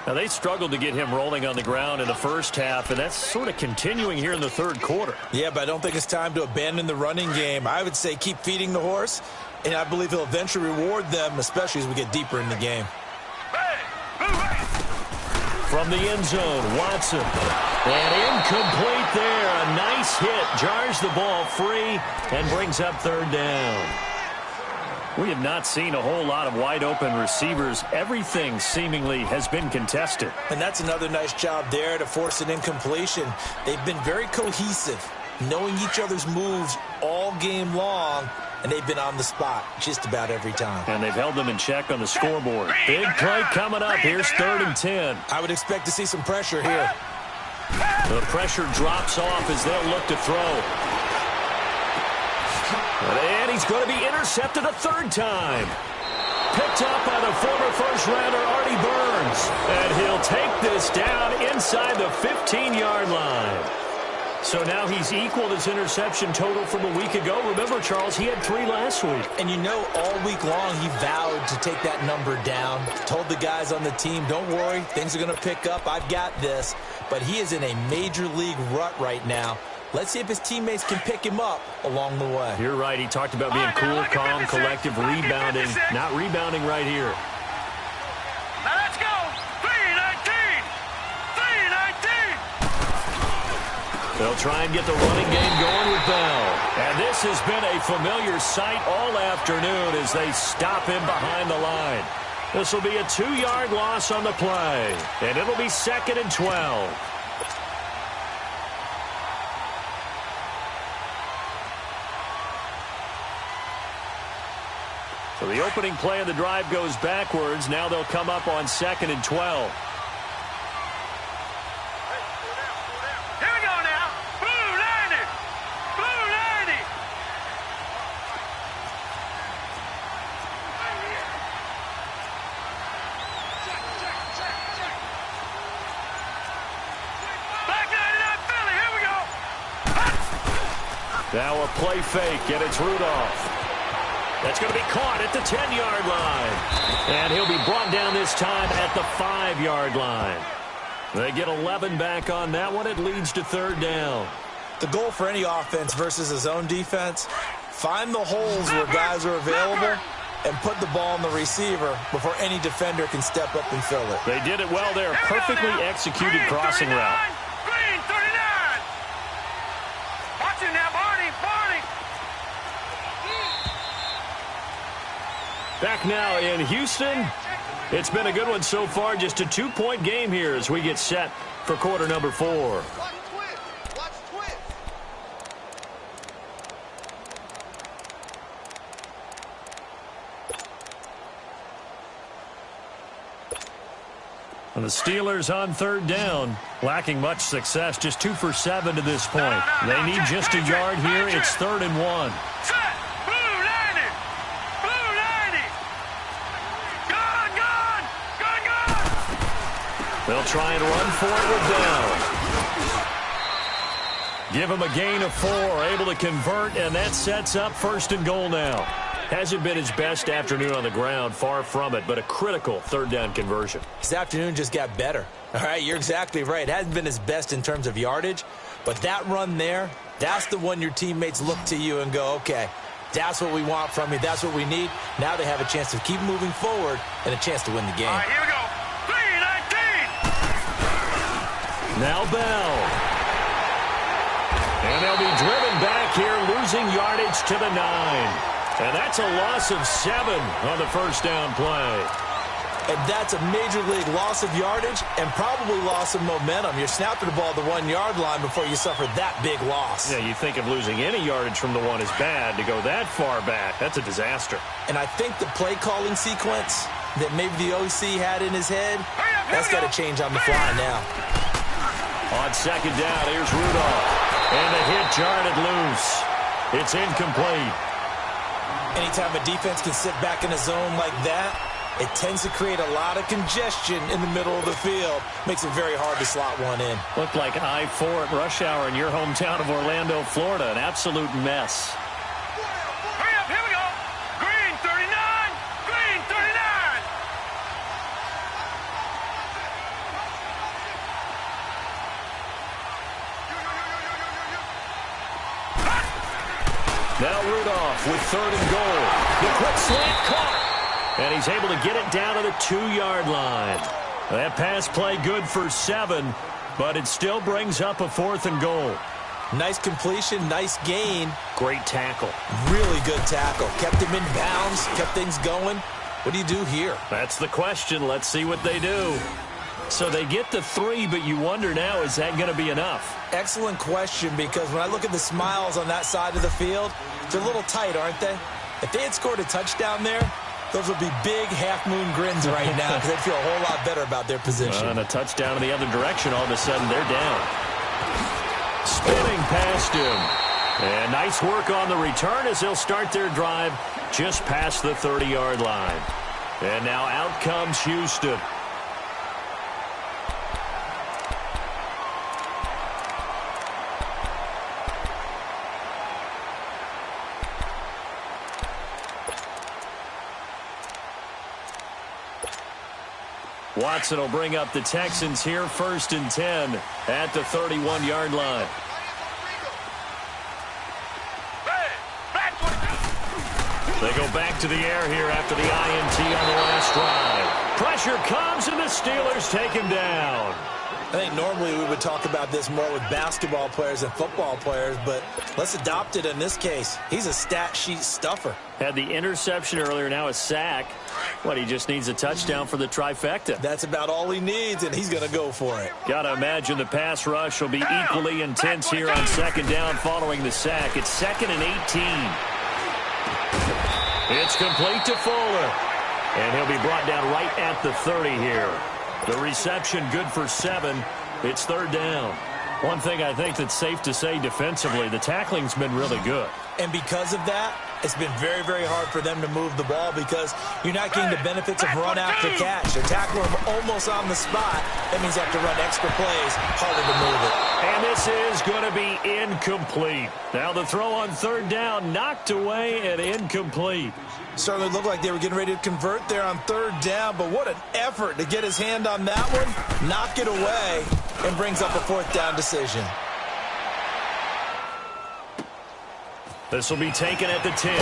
Speaker 3: Now, they struggled to get him rolling on the ground in the first half, and that's sort of continuing here in the third quarter.
Speaker 4: Yeah, but I don't think it's time to abandon the running game. I would say keep feeding the horse, and I believe he'll eventually reward them, especially as we get deeper in the game.
Speaker 3: From the end zone, Watson. And incomplete there. A nice hit. Jars the ball free and brings up third down. We have not seen a whole lot of wide-open receivers. Everything seemingly has been contested.
Speaker 4: And that's another nice job there to force an incompletion. They've been very cohesive, knowing each other's moves all game long, and they've been on the spot just about every time.
Speaker 3: And they've held them in check on the scoreboard. Big play coming up. Here's 3rd and 10.
Speaker 4: I would expect to see some pressure here.
Speaker 3: The pressure drops off as they'll look to throw. And he's going to be intercepted a 3rd time. Picked up by the former first-rounder Artie Burns. And he'll take this down inside the 15-yard line. So now he's equaled his interception total from a week ago. Remember, Charles, he had 3 last week.
Speaker 4: And you know, all week long he vowed to take that number down. Told the guys on the team, don't worry, things are going to pick up. I've got this. But he is in a major league rut right now. Let's see if his teammates can pick him up along the way.
Speaker 3: You're right. He talked about being cool, calm, collective, rebounding. Not rebounding right here.
Speaker 5: Now let's go. 3-19. 3-19.
Speaker 3: They'll try and get the running game going with Bell. And this has been a familiar sight all afternoon as they stop him behind the line. This will be a 2-yard loss on the play. And it'll be 2nd and 12. So the opening play of the drive goes backwards. Now they'll come up on 2nd and 12.
Speaker 5: Here we go now. Blue 90. Blue 90. Black 99 Philly. Here we go.
Speaker 3: Now a play fake, and it's Rudolph. That's going to be caught at the 10-yard line. And he'll be brought down this time at the 5-yard line. They get 11 back on that one. It leads to 3rd down.
Speaker 4: The goal for any offense versus his own defense, find the holes where guys are available and put the ball on the receiver before any defender can step up and fill it.
Speaker 3: They did it well there. Perfectly executed crossing route.
Speaker 5: Green 39. Watch it now, Barney. Barney.
Speaker 3: Back now in Houston. It's been a good one so far. Just a 2-point game here as we get set for quarter number 4. And the Steelers on 3rd down, lacking much success, just 2 for 7 to this point. They need just a yard here. It's 3rd and 1. They'll try and run for it with Bell. Give him a gain of 4, able to convert, and that sets up 1st and goal now. Hasn't been his best afternoon on the ground, far from it, but a critical 3rd down conversion.
Speaker 4: His afternoon just got better. All right, you're exactly right. It hasn't been his best in terms of yardage, but that run there, that's the one your teammates look to you and go, okay, that's what we want from you. That's what we need. Now they have a chance to keep moving forward and a chance to win the game.
Speaker 5: All right, here we go. 3-19.
Speaker 3: Now Bell. And they'll be driven back here, losing yardage to the 9. And that's a loss of 7 on the 1st down play.
Speaker 4: And that's a major league loss of yardage and probably loss of momentum. You're snapping the ball at the 1-yard line before you suffer that big loss.
Speaker 3: Yeah, you think of losing any yardage from the one is bad. To go that far back, that's a disaster.
Speaker 4: And I think the play calling sequence that maybe the OC had in his head, that's got to change on the fly now.
Speaker 3: On second down, here's Rudolph. And the hit jarred it loose. It's incomplete.
Speaker 4: Anytime a defense can sit back in a zone like that, it tends to create a lot of congestion in the middle of the field. Makes it very hard to slot one in.
Speaker 3: Looked like I-4 at rush hour in your hometown of Orlando, Florida. An absolute mess.
Speaker 5: Hurry up, here we go. Green 39, green 39.
Speaker 3: Now Rudolph with 3rd and goal. The quick slant caught. And he's able to get it down to the 2-yard line. That pass play good for 7, but it still brings up a 4th and goal.
Speaker 4: Nice completion, nice gain.
Speaker 3: Great tackle.
Speaker 4: Really good tackle. Kept him in bounds, kept things going. What do you do here?
Speaker 3: That's the question. Let's see what they do. So they get the 3, but you wonder now, is that going to be enough?
Speaker 4: Excellent question, because when I look at the smiles on that side of the field, they're a little tight, aren't they? If they had scored a touchdown there, those would be big half-moon grins right now because they'd feel a whole lot better about their position.
Speaker 3: And a touchdown in the other direction, all of a sudden they're down. Spinning past him. And nice work on the return as they'll start their drive just past the 30-yard line. And now out comes Houston. Watson will bring up the Texans here, 1st and 10 at the 31-yard line. They go back to the air here after the INT on the last drive. Pressure comes, and the Steelers take him down.
Speaker 4: I think normally we would talk about this more with basketball players and football players, but let's adopt it in this case. He's a stat sheet stuffer.
Speaker 3: Had the interception earlier, now a sack. He just needs a touchdown for the trifecta.
Speaker 4: That's about all he needs, and he's going to go for it.
Speaker 3: Got to imagine the pass rush will be equally intense here on 2nd down following the sack. It's 2nd and 18. It's complete to Fuller. And he'll be brought down right at the 30 here. The reception good for 7. It's 3rd down. One thing I think that's safe to say defensively, the tackling's been really good.
Speaker 4: And because of that, it's been very, very hard for them to move the ball because you're not getting the benefits of run after catch. They tackle him almost on the spot. That means they have to run extra plays, harder to move it.
Speaker 3: And this is going to be incomplete. Now the throw on 3rd down, knocked away and incomplete.
Speaker 4: Certainly looked like they were getting ready to convert there on 3rd down, but what an effort to get his hand on that one, knock it away, and brings up a 4th down decision.
Speaker 3: This will be taken at the 10.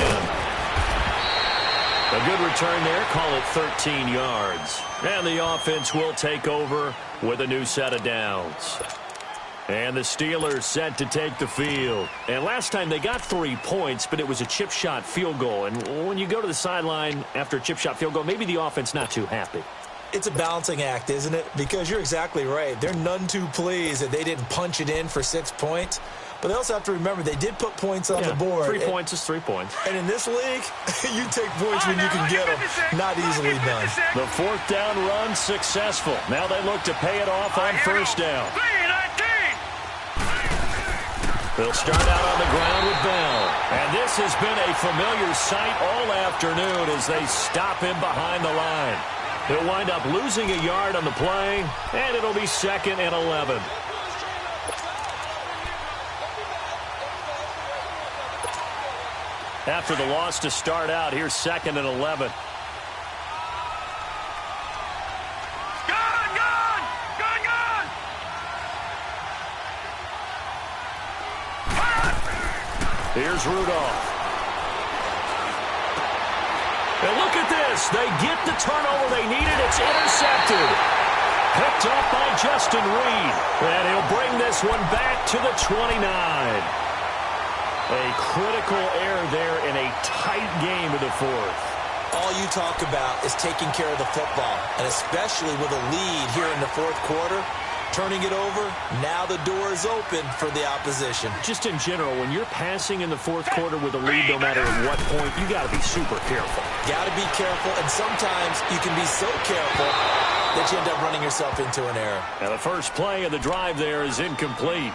Speaker 3: A good return there, call it 13 yards. And the offense will take over with a new set of downs. And the Steelers set to take the field. And last time they got 3 points, but it was a chip shot field goal. And when you go to the sideline after a chip shot field goal, maybe the offense not too happy.
Speaker 4: It's a balancing act, isn't it? Because you're exactly right. They're none too pleased that they didn't punch it in for 6 points. But they also have to remember they did put points on the board.
Speaker 3: 3 points is 3 points.
Speaker 4: And in this league, you take points when you can get them. Not easily done.
Speaker 3: The 4th down run successful. Now they look to pay it off on 1st down. They'll start out on the ground with Bell. And this has been a familiar sight all afternoon as they stop him behind the line. He'll wind up losing a yard on the play, and it'll be 2nd and 11. After the loss to start out, here's 2nd and 11. Here's Rudolph. And look at this. They get the turnover they needed. It's intercepted. Picked up by Justin Reed. And he'll bring this one back to the 29. A critical error there in a tight game of the 4th.
Speaker 4: all you talk about is taking care of the football, and especially with a lead here in the fourth quarter, turning it over, now the door is open for the opposition.
Speaker 3: Just in general, when you're passing in the fourth quarter with a lead, no matter at what point, you got to be super careful.
Speaker 4: Got to be careful, and sometimes you can be so careful that you end up running yourself into an error.
Speaker 3: And the first play of the drive there is incomplete.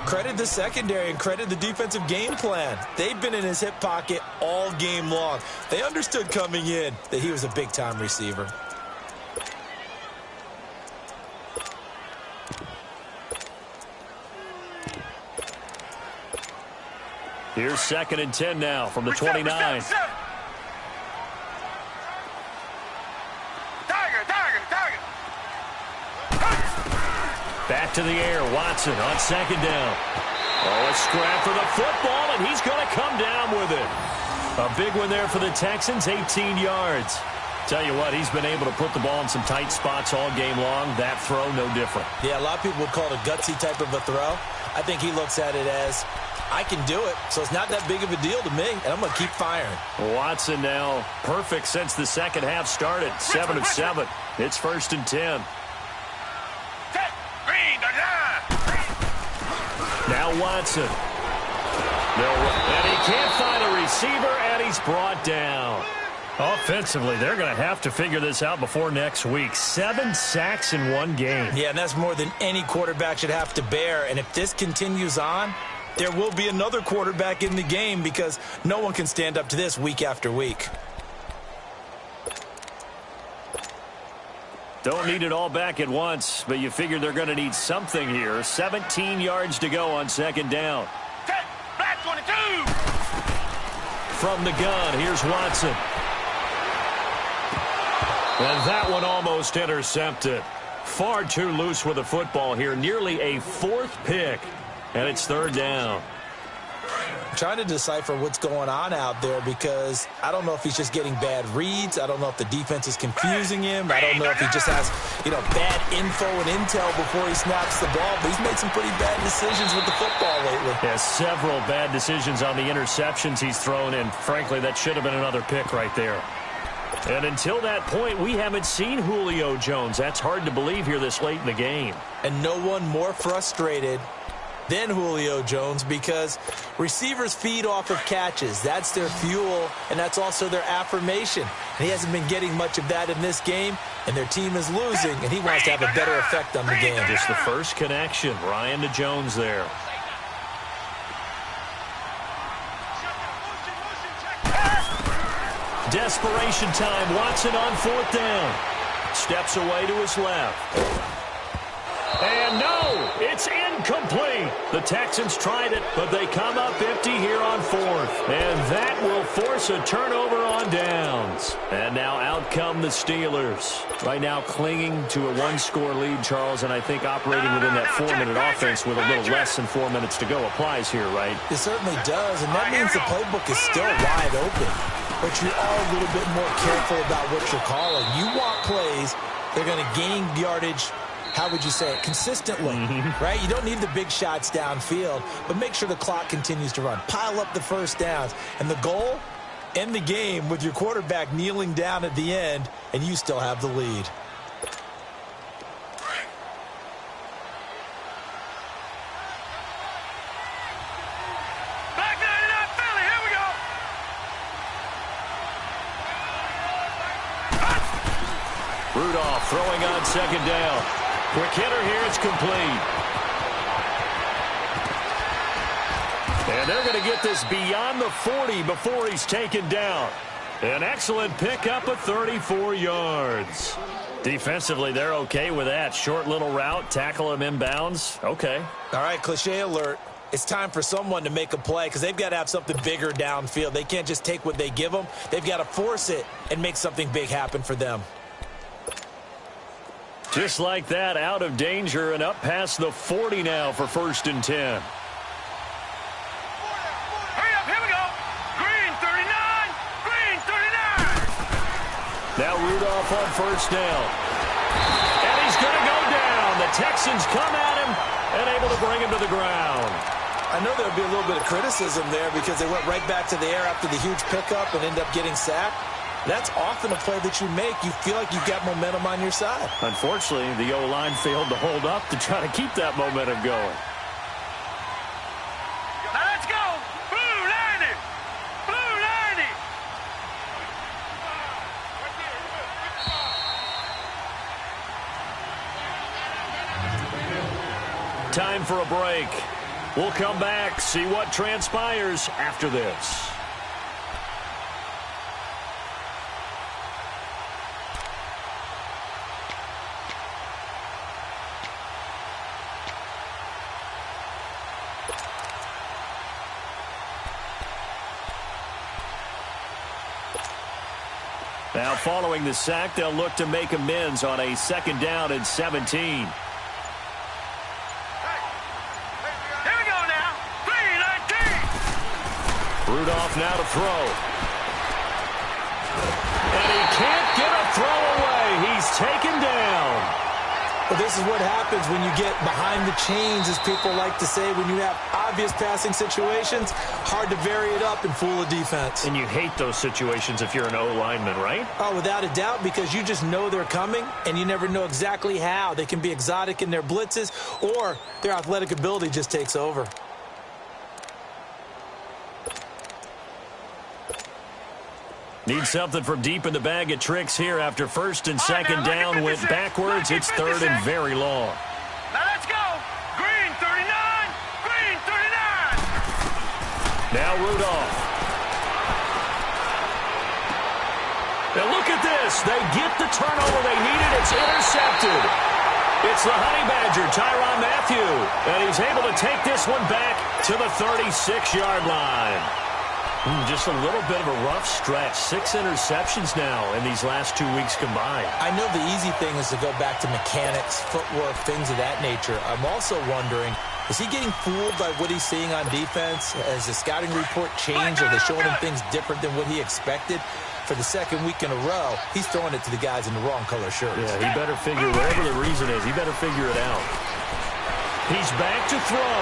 Speaker 4: Credit the secondary and credit the defensive game plan. They've been in his hip pocket all game long. They understood coming in that he was a big-time receiver.
Speaker 3: Here's 2nd and 10 now from the 29.
Speaker 5: Tiger.
Speaker 3: Back to the air. Watson on 2nd down. Oh, a scrap for the football, and he's going to come down with it. A big one there for the Texans, 18 yards. Tell you what, he's been able to put the ball in some tight spots all game long. That throw, no different.
Speaker 4: Yeah, a lot of people would call it a gutsy type of a throw. I think he looks at it as, I can do it, so it's not that big of a deal to me, and I'm going to keep firing. Watson
Speaker 3: now perfect since the second half started. 7 of 7. It's 1st and 10. Now Watson. And he can't find a receiver, and he's brought down. Offensively, they're going to have to figure this out before next week. 7 sacks in one game.
Speaker 4: Yeah, and that's more than any quarterback should have to bear. And if this continues on, there will be another quarterback in the game because no one can stand up to this week after week.
Speaker 3: Don't need it all back at once, but you figure they're going to need something here. 17 yards to go on 2nd down.
Speaker 5: Black 22.
Speaker 3: From the gun, here's Watson. And that one almost intercepted. Far too loose with the football here. Nearly a 4th pick. And it's 3rd down.
Speaker 4: I'm trying to decipher what's going on out there because I don't know if he's just getting bad reads. I don't know if the defense is confusing him. I don't know if he just has, bad info and intel before he snaps the ball. But he's made some pretty bad decisions with the football lately.
Speaker 3: Yeah, several bad decisions on the interceptions he's thrown, and frankly, that should have been another pick right there. And until that point, we haven't seen Julio Jones. That's hard to believe here this late in the game.
Speaker 4: And no one more frustrated than Julio Jones because receivers feed off of catches. That's their fuel, and that's also their affirmation. And he hasn't been getting much of that in this game, and their team is losing, and he wants to have a better effect on the game.
Speaker 3: Just the first connection. Ryan to Jones there. Desperation time. Watson on 4th down. Steps away to his left. And no, it's incomplete. The Texans tried it, but they come up empty here on 4th. And that will force a turnover on downs. And now out come the Steelers. Right now clinging to a 1-score lead, Charles, and I think operating within that 4-minute offense with a little less than 4 minutes to go applies here, right?
Speaker 4: It certainly does, and that means the playbook is still wide open. But you are a little bit more careful about what you're calling. You want plays that are going to gain yardage, how would you say it, consistently, right? You don't need the big shots downfield, but make sure the clock continues to run. Pile up the first downs. And the goal, end the game with your quarterback kneeling down at the end, and you still have the lead.
Speaker 5: Black 99 Philly, here we go.
Speaker 3: Rudolph throwing on 2nd down. Quick hitter here, it's complete. And they're going to get this beyond the 40 before he's taken down. An excellent pickup of 34 yards. Defensively, they're okay with that. Short little route, tackle him inbounds. Okay.
Speaker 4: All right, cliche alert. It's time for someone to make a play because they've got to have something bigger downfield. They can't just take what they give them. They've got to force it and make something big happen for them.
Speaker 3: Just like that, out of danger and up past the 40 now for 1st and 10.
Speaker 5: Hurry up, here we go. Green 39, green 39.
Speaker 3: Now Rudolph on 1st down. And he's going to go down. The Texans come at him and able to bring him to the ground.
Speaker 4: I know there'll be a little bit of criticism there because they went right back to the air after the huge pickup and ended up getting sacked. that's often a play that you make. You feel like you've got momentum on your side.
Speaker 3: Unfortunately, the O-line failed to hold up to try to keep that momentum going.
Speaker 5: Now let's go. Blue 90. Blue 90.
Speaker 3: Time for a break. We'll come back, see what transpires after this. Now following the sack, they'll look to make amends on a 2nd down and 17. Rudolph now to throw. And he can't get a throw away. He's taken down.
Speaker 4: Well, this is what happens when you get behind the chains, as people like to say, when you have obvious passing situations. Hard to vary it up and fool a defense.
Speaker 3: And you hate those situations if you're an O-lineman, right?
Speaker 4: Oh, without a doubt, because you just know they're coming, and you never know exactly how. They can be exotic in their blitzes, or their athletic ability just takes over.
Speaker 3: Need something from deep in the bag of tricks here after 1st and 2nd down went backwards. It's 3rd and very long.
Speaker 5: Now let's go. Green 39. Green 39.
Speaker 3: Now Rudolph. Now look at this. They get the turnover they needed. It's intercepted. It's the Honey Badger, Tyrann Mathieu. And he's able to take this one back to the 36-yard line. Just a little bit of a rough stretch. 6 interceptions now in these last 2 weeks combined.
Speaker 4: I know the easy thing is to go back to mechanics, footwork, things of that nature. I'm also wondering, is he getting fooled by what he's seeing on defense? Has the scouting report changed? Are they showing him things different than what he expected? For the 2nd week in a row, he's throwing it to the guys in the wrong color shirts.
Speaker 3: Yeah, he better figure, whatever the reason is, he better figure it out. He's back to throw.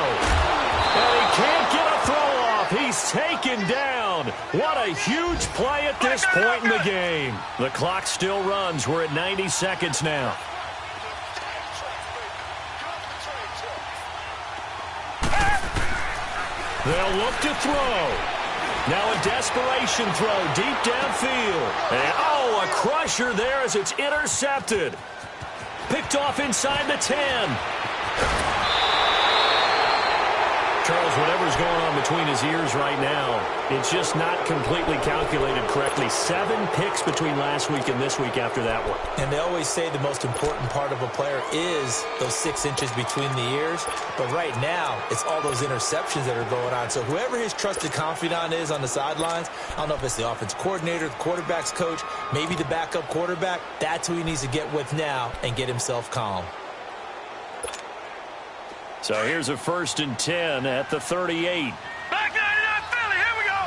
Speaker 3: And he can't get a throw off. He's taken down. What a huge play at this point in the game. The clock still runs. We're at 90 seconds now. They'll look to throw. Now a desperation throw deep downfield. And, oh, a crusher there as it's intercepted. Picked off inside the 10. Charles, whatever's going on between his ears right now, it's just not completely calculated correctly. 7 picks between last week and this week after that one.
Speaker 4: And they always say the most important part of a player is those 6 inches between the ears. But right now, it's all those interceptions that are going on. So whoever his trusted confidant is on the sidelines, I don't know if it's the offense coordinator, the quarterback's coach, maybe the backup quarterback, that's who he needs to get with now and get himself calm.
Speaker 3: So here's a 1st and 10 at the 38.
Speaker 5: Back 99 Philly, here we go.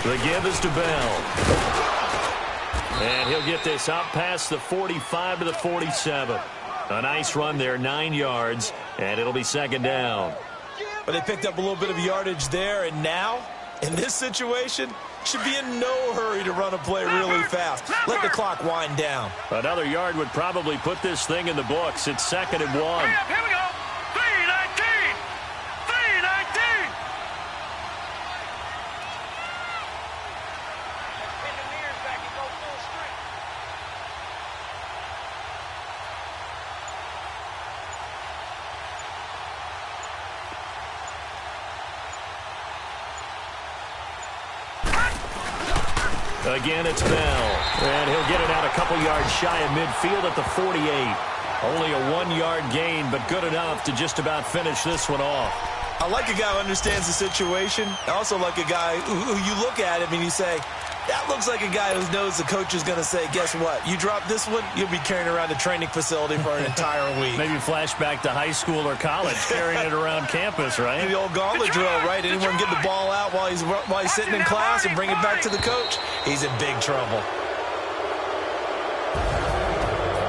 Speaker 3: The give is to Bell. And he'll get this up past the 45 to the 47. A nice run there, 9 yards, and it'll be 2nd down.
Speaker 4: But they picked up a little bit of yardage there, and now, in this situation, should be in no hurry to run a play really fast. Let the clock wind down.
Speaker 3: Another yard would probably put this thing in the books. It's 2nd and 1.
Speaker 5: Hurry up, here we go. 319. 319.
Speaker 3: Again, it's Bell. And he'll get it out a couple yards shy of midfield at the 48. Only a 1-yard gain, but good enough to just about finish this one off.
Speaker 4: I like a guy who understands the situation. I also like a guy who you look at him and you say, that looks like a guy who knows the coach is going to say, guess what? You drop this one, you'll be carrying around a training facility for an entire week.
Speaker 3: Maybe flashback to high school or college, carrying it around campus, right?
Speaker 4: The old gauntlet drill, right? Anyone get the ball out while he's sitting in class and bring it back to the coach? He's in big trouble.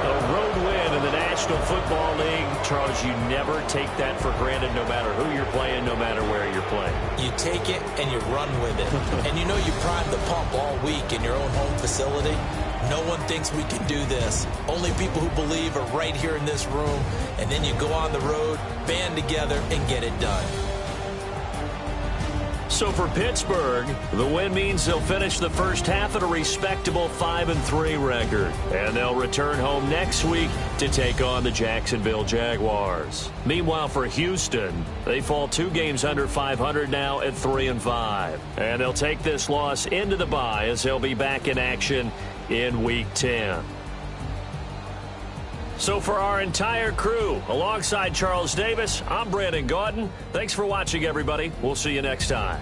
Speaker 3: A road win in the National National Football League, Charles, you never take that for granted no matter who you're playing, no matter where you're playing.
Speaker 4: You take it and you run with it. And you know you primed the pump all week in your own home facility. No one thinks we can do this. Only people who believe are right here in this room. And then you go on the road, band together, and get it done.
Speaker 3: So for Pittsburgh, the win means they'll finish the first half at a respectable 5-3 record. And they'll return home next week to take on the Jacksonville Jaguars. Meanwhile, for Houston, they fall 2 games under 500 now at 3-5. And they'll take this loss into the bye as they'll be back in action in Week 10. So for our entire crew, alongside Charles Davis, I'm Brandon Gaudin. Thanks for watching, everybody. We'll see you next time.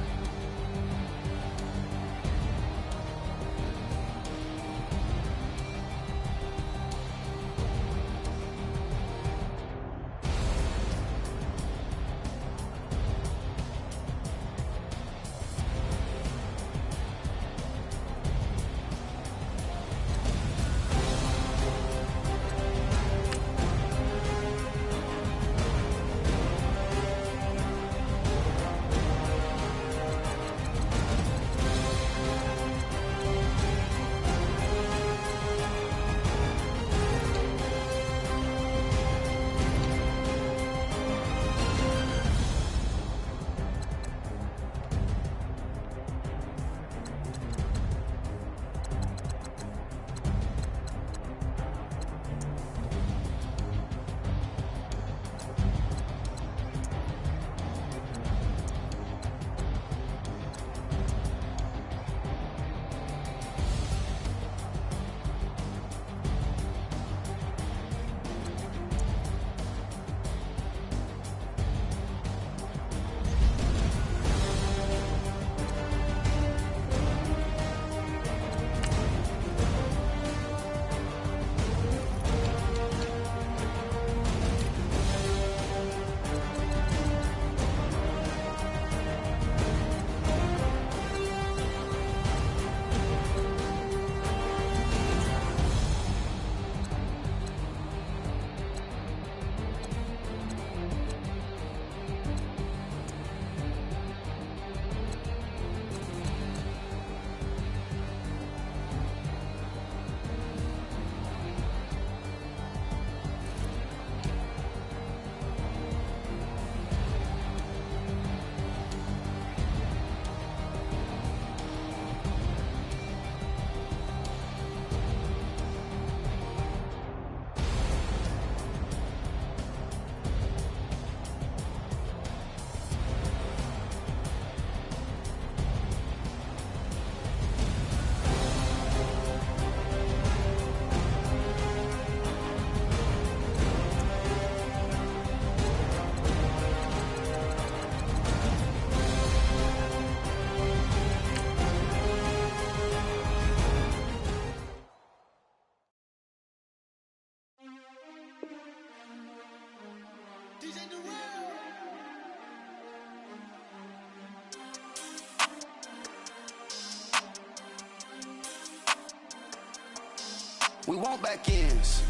Speaker 6: We want back ends.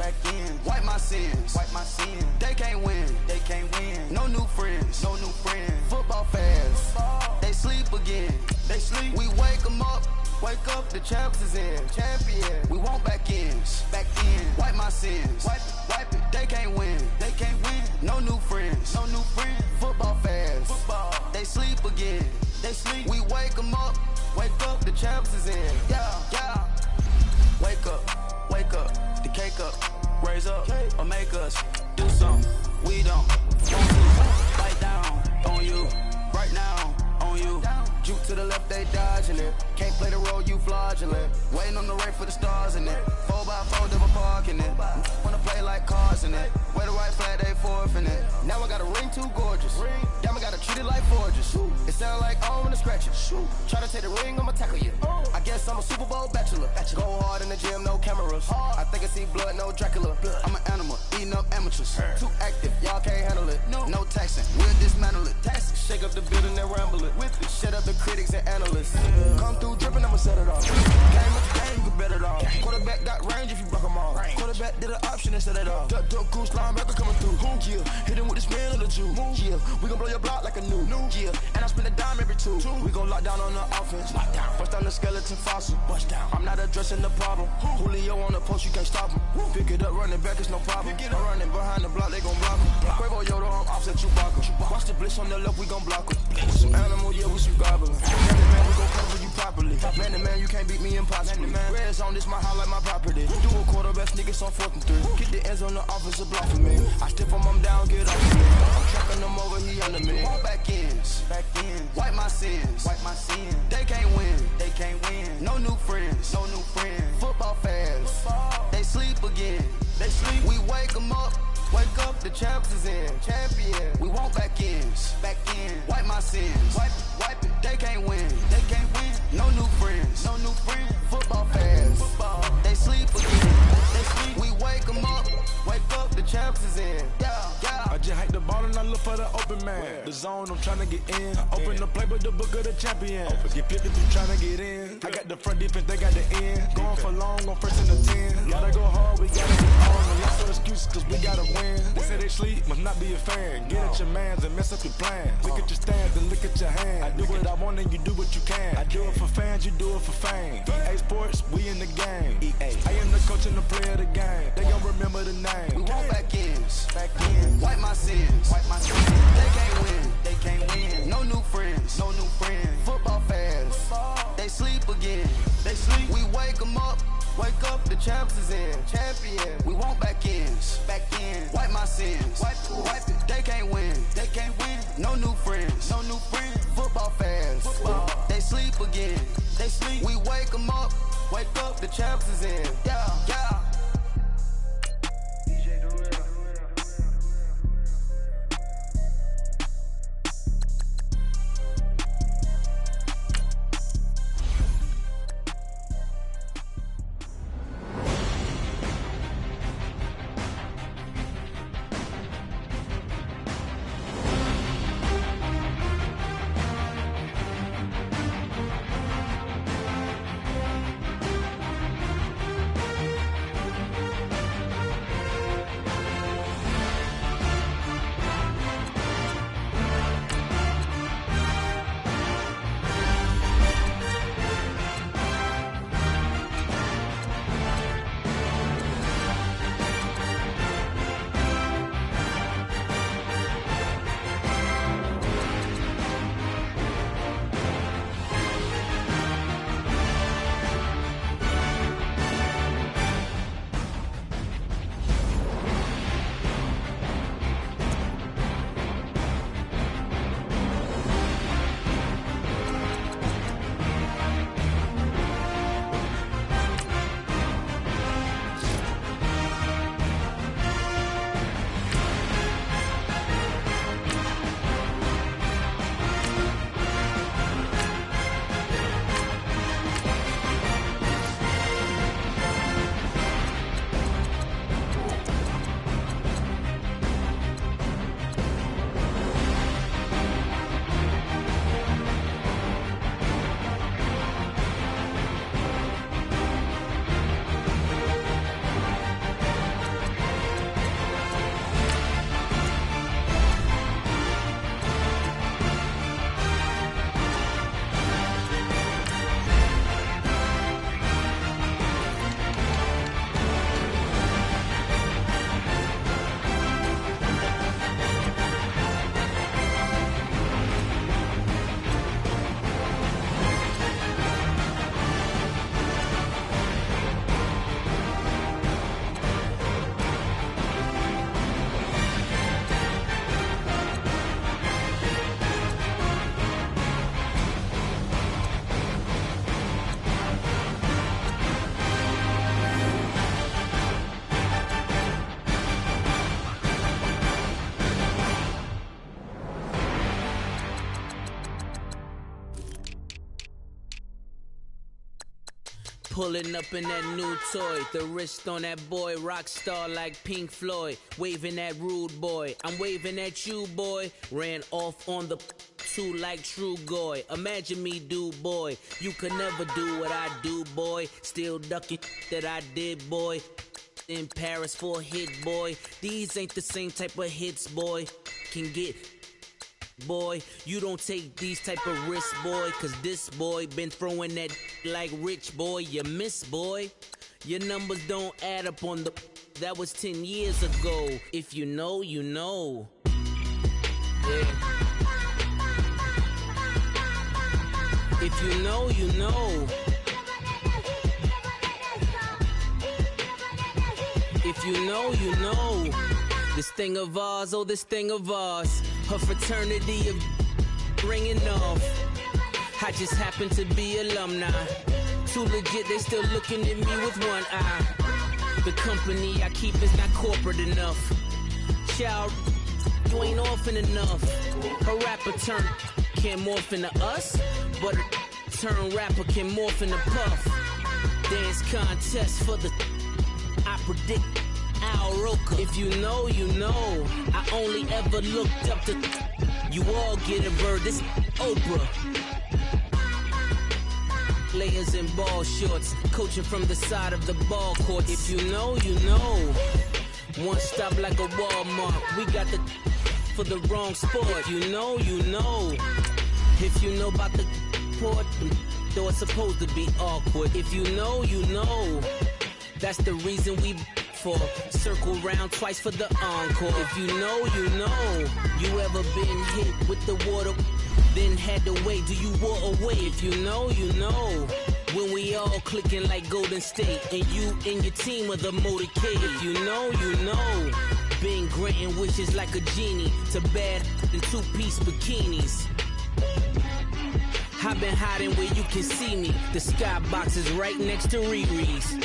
Speaker 6: Wipe my sins. They can't win. No new friends. Football fans. They sleep again. We wake them up. The champs is in. We want back ends. Wipe my sins. Wipe it. They can't win. No new friends. Football fans. They sleep again. We wake them up. The champs is in. Yeah. Wake up, the cake up, raise up, or make us do something we don't want to. Bite down on you, right now on you. Juke to the left, they dodging it. Can't play the role, you fraudulent. Waiting on the right for the stars in it. 4x4 double parking it. Wanna play like cars in it. Wear the right flag, they forfeiting it. Now I got a ring too gorgeous. Damn, I gotta treat it like forges. It sound like I wanna scratch it. Try to take the ring, I'ma tackle you. I guess I'm a Super Bowl bachelor. Go hard in the gym, no cameras. I think I see blood, no Dracula. I'm an animal, eating up amateurs. Too active, y'all can't handle it. No taxing, we'll dismantle it. Shake up the building and ramble it. Shut up the critics and analysts. Come through dripping, I'ma set it off. Game of the game, bet it all. Quarterback got range if you block them all. Quarterback did an option instead of all. Duck goose linebacker coming through. Yeah, hit him with the spin of the Jew. Yeah, we gon' blow your block like a new. Yeah, and I spend a dime every two. We gon' lock down on the offense. Bust down the skeleton fossil. Bust down. I'm not addressing the problem. Julio on the post, you can't stop him. Pick it up, running back, it's no problem. I'm running behind the block, they gon' block him. Quavo Yoda, I'm offset Chewbacca. Watch the blitz on the left, we gon' block him. We some animal, yeah, we some goblin. Man to man, we gon' cover you properly. Man to man, you can't beat me impossibly. Red zone, this my highlight, my property. Do a quarterback, niggas on 4th and 3. Get the ends on the offensive block for me. I stiff him, I'm down, get off of me. I'm tracking them over, he under me. All back ends, wipe my sins, They can't win, No new friends, Football fans, they sleep again. We wake them up. Wake up, the champs is in. Champion. We want back ends. Wipe my sins. Wipe it. They can't win. No new friends. Football fans. They sleep again. We wake them up. Wake up, the champs is in. Yeah.
Speaker 7: I just hike the ball and I look for the open man. The zone, I'm trying to get in. Open the playbook, the book of the champion. Get picked through trying to get in. I got the front defense, they got the end. Going for long, on 1st and 10. Gotta go hard, we gotta get on. And lots of excuses, cause we gotta win. They say they sleep, must not be a fan. Get at your mans and mess up your plans. Look at your stands and look at your hands. I do what I want and you do what you can. I do it for fans, you do it for fame. EA Sports, we in the game. I am the coach and the player of the game. They gon' remember the name.
Speaker 6: We want back ends. Wipe my sins. They can't win. No new friends. Football fans. They sleep again. We wake them up. Wake up, the champs is in. Champion. We want back ends. Wipe my sins. Wipe it. They can't win. No new friends. Football fans. They sleep again. We wake them up. Wake up, the champs is in. Yeah.
Speaker 8: Pulling up in that new toy, the wrist on that boy, rock star like Pink Floyd, waving at rude boy, I'm waving at you boy, ran off on the too like True Goy. Imagine me do, boy. You could never do what I do, boy. Still ducking that I did, boy. In Paris for a hit, boy. These ain't the same type of hits, boy. Can get, boy. You don't take these type of risks, boy. Cause this boy been throwing that like Rich, boy. You miss, boy. Your numbers don't add up on the... That was 10 years ago. If you know, you know. Yeah. If you know, you know. If you know, you know. This thing of ours, oh, this thing of ours. Her fraternity of ringing off. I just happen to be alumni. Too legit, they still looking at me with one eye. The company I keep is not corporate enough. Child, you ain't orphan enough. A rapper turn can't morph into us, but a turn rapper can morph into Puff. Dance contest for the... I predict Al Roker. If you know, you know. I only ever looked up to... You all get a bird, this Oprah. Layers in ball shorts, coaching from the side of the ball court. If you know, you know. One stop like a Walmart. We got the for the wrong sport. You know, you know. If you know about the port, though it's supposed to be awkward. If you know, you know. That's the reason we for circle round twice for the encore. If you know, you know. You ever been hit with the water? Then had to wait, do you walk away? If you know, you know. When we all clicking like Golden State, and you and your team are the motorcade. If you know, you know. Been granting wishes like a genie to bad in two-piece bikinis. I've been hiding where you can see me. The skybox is right next to Riri's.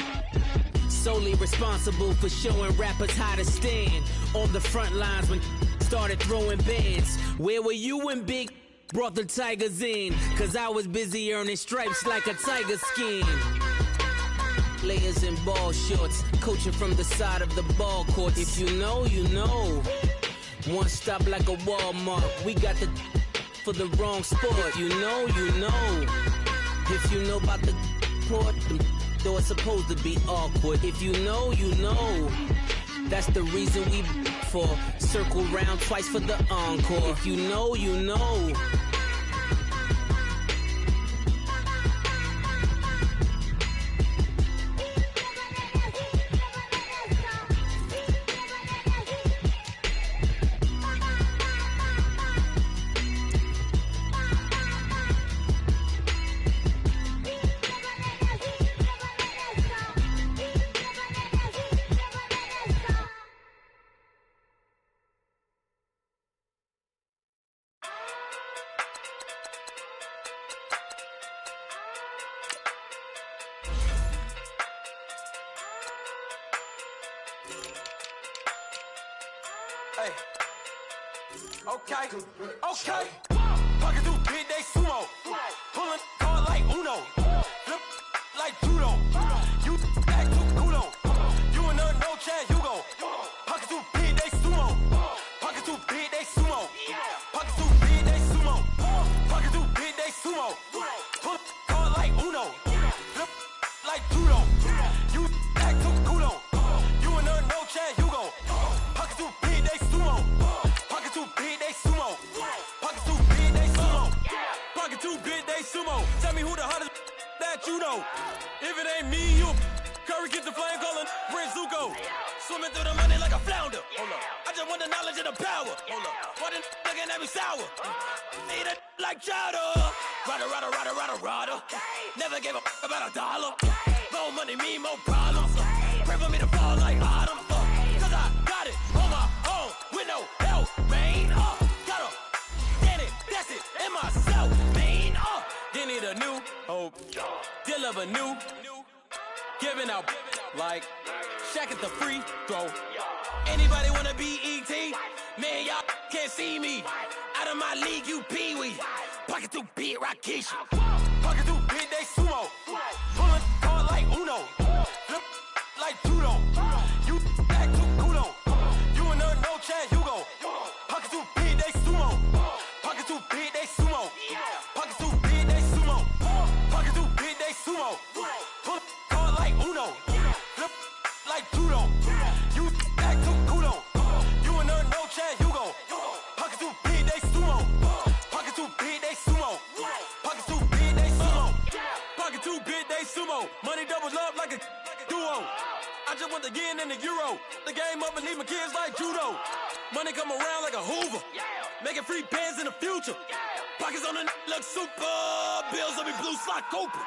Speaker 8: Solely responsible for showing rappers how to stand on the front lines when started throwing bands. Where were you when Big brought the Tigers in? Cause I was busy earning stripes like a tiger skin. Layers in ball shorts, coaching from the side of the ball court. If you know, you know. One stop like a Walmart. We got the for the wrong sport. If you know, you know. If you know about the port, though it's supposed to be awkward. If you know, you know. That's the reason we for circle round twice for the encore. If you know, you know.
Speaker 6: Hey. Okay. Okay. Pocket through big day sumo. Pulling card like Uno. Flip like judo. You back to kudo. You and her no chance, you go. Pocket through big day sumo. Pocket through big day sumo. Pocket through big day sumo. Pocket through big day sumo. Pull card like Uno. Flip like judo. You back to kudo. You and her no chance, you go. Pocket through big day sumo. Pocket through big day sumo. Pocket through big day sumo. Pocket through big day sumo. Tell me who the hottest that you know. If it ain't me, you Curry get the flame calling Prince Zuko. Swimming through the money like a flounder. Hold up. I just want the knowledge and the power. Hold up. Why the looking at me sour? Eat it like chowder. Rada. Never gave a about a dollar. More money mean more problems. Pray for me to fall like autumn. Cause I got it on my own with no help, man. Gotta get it, that's it, in myself, man. They need a new hope. Deal of a new. Giving out like Shaq at the free throw. Anybody wanna be E.T.? Man, y'all can't see me. Out of my league, you pee-wee. Pocket through beat Rakishi. Pocket through big day sumo. Pulling card like Uno. Flip like judo. You back to kudo. You and her no chance, you go. Pocket through big day sumo. Pocket through big day sumo.
Speaker 9: duo. Money doubles up like a duo. I just want the yen and the euro. The game up and leave my kids like judo. Money come around like a Hoover. Making free bands in the future. Pockets on the look super. Bills on me blue slot Cooper.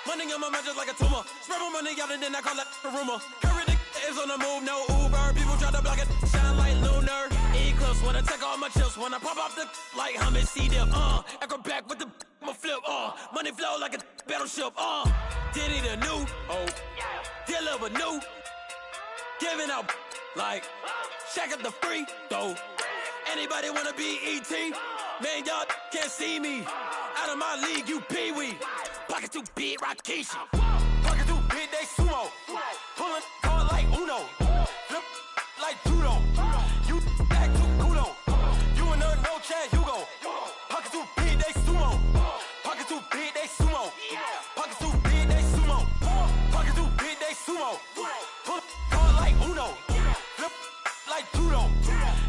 Speaker 9: Money on my mind just like a tumor. Spread my money out and then I call that a rumor. Curry the is on the move, no Uber. People try to block it, shine like lunar. Eclipse when I take all my chips. When I pop off the like Hummus C-dip. Echo back with the I'ma flip. Money flow like a battleship. Diddy the new. Deliver new. Giving out like Shaq at the free throw. Anybody wanna be ET? Man, y'all can't see me. Out of my league, you pee-wee. Pocket too big, Rakishi. Pocket too big, they sumo. Pulling card like Uno. Flip like judo. You act too kudo. You and her, no chance, you go. Pocket too big, they sumo. Pocket too big, they sumo. Pocket too big, they sumo. Pocket too big, they sumo. Pull card like Uno. Flip like judo.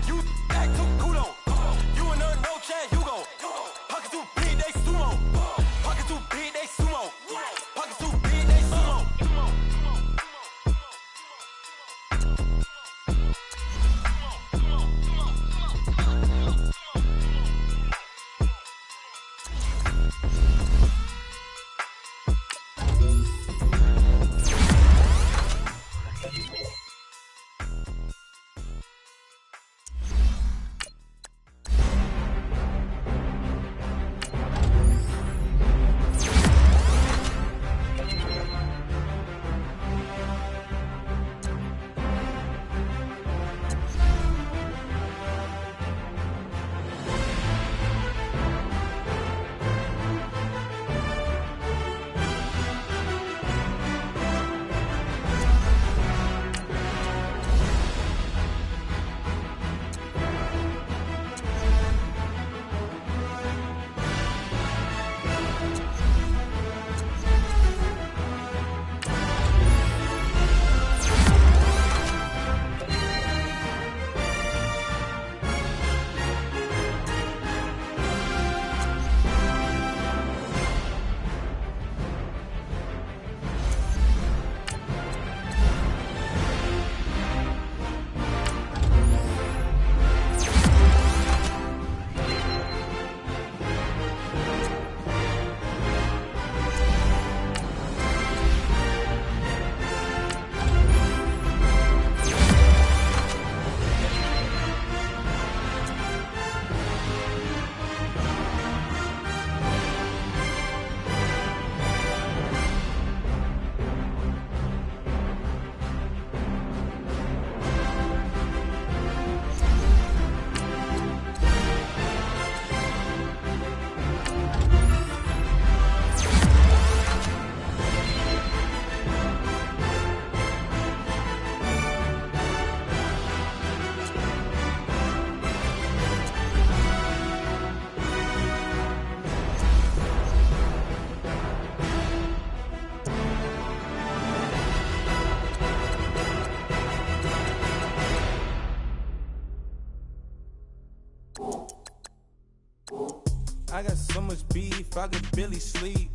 Speaker 9: You act too kudo. You and her, no chance, you go. Pocket too big, they sumo. Pocket too big, they sumo. Pocket too big, they sumo.
Speaker 10: I got so much beef, I could barely sleep.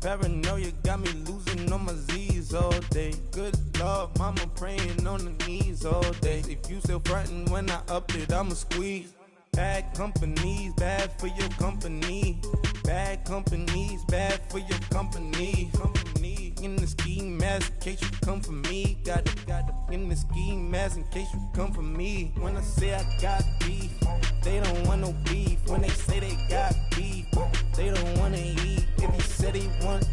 Speaker 10: Paranoia got me losing on my Z's all day. Good Lord, mama praying on the knees all day. If you still frontin' when I up it, I'ma squeeze. Bad companies, bad for your company. Bad companies, bad for your company. Company in the ski mask in case you come for me. Got it in the ski mask in case you come for me. When I say I got beef, they don't want no beef. When they say they got beef, they don't wanna eat. If he said he want,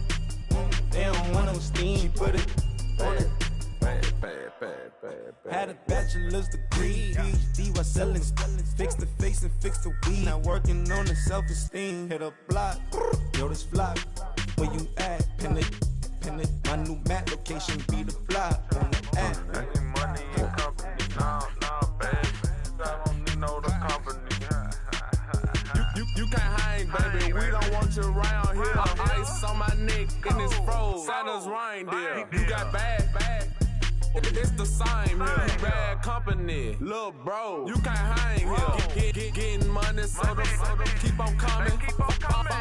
Speaker 10: they don't want no steam. She put it on it. Had a bachelor's degree, PhD while selling. Fix the face and fix the weed. Now working on the self-esteem. Hit a block, yo this flock. Where you at? Pin it. My new map location be the flop on the app.
Speaker 2: Money and company, nah, baby. I don't need no other company.
Speaker 11: You can't hang, baby. We don't want you around here. Ice on my neck in this froze. Santa's reindeer. You got bad. It's the same here. Bad company, little bro. You can't hang here. Getting money, so keep on coming.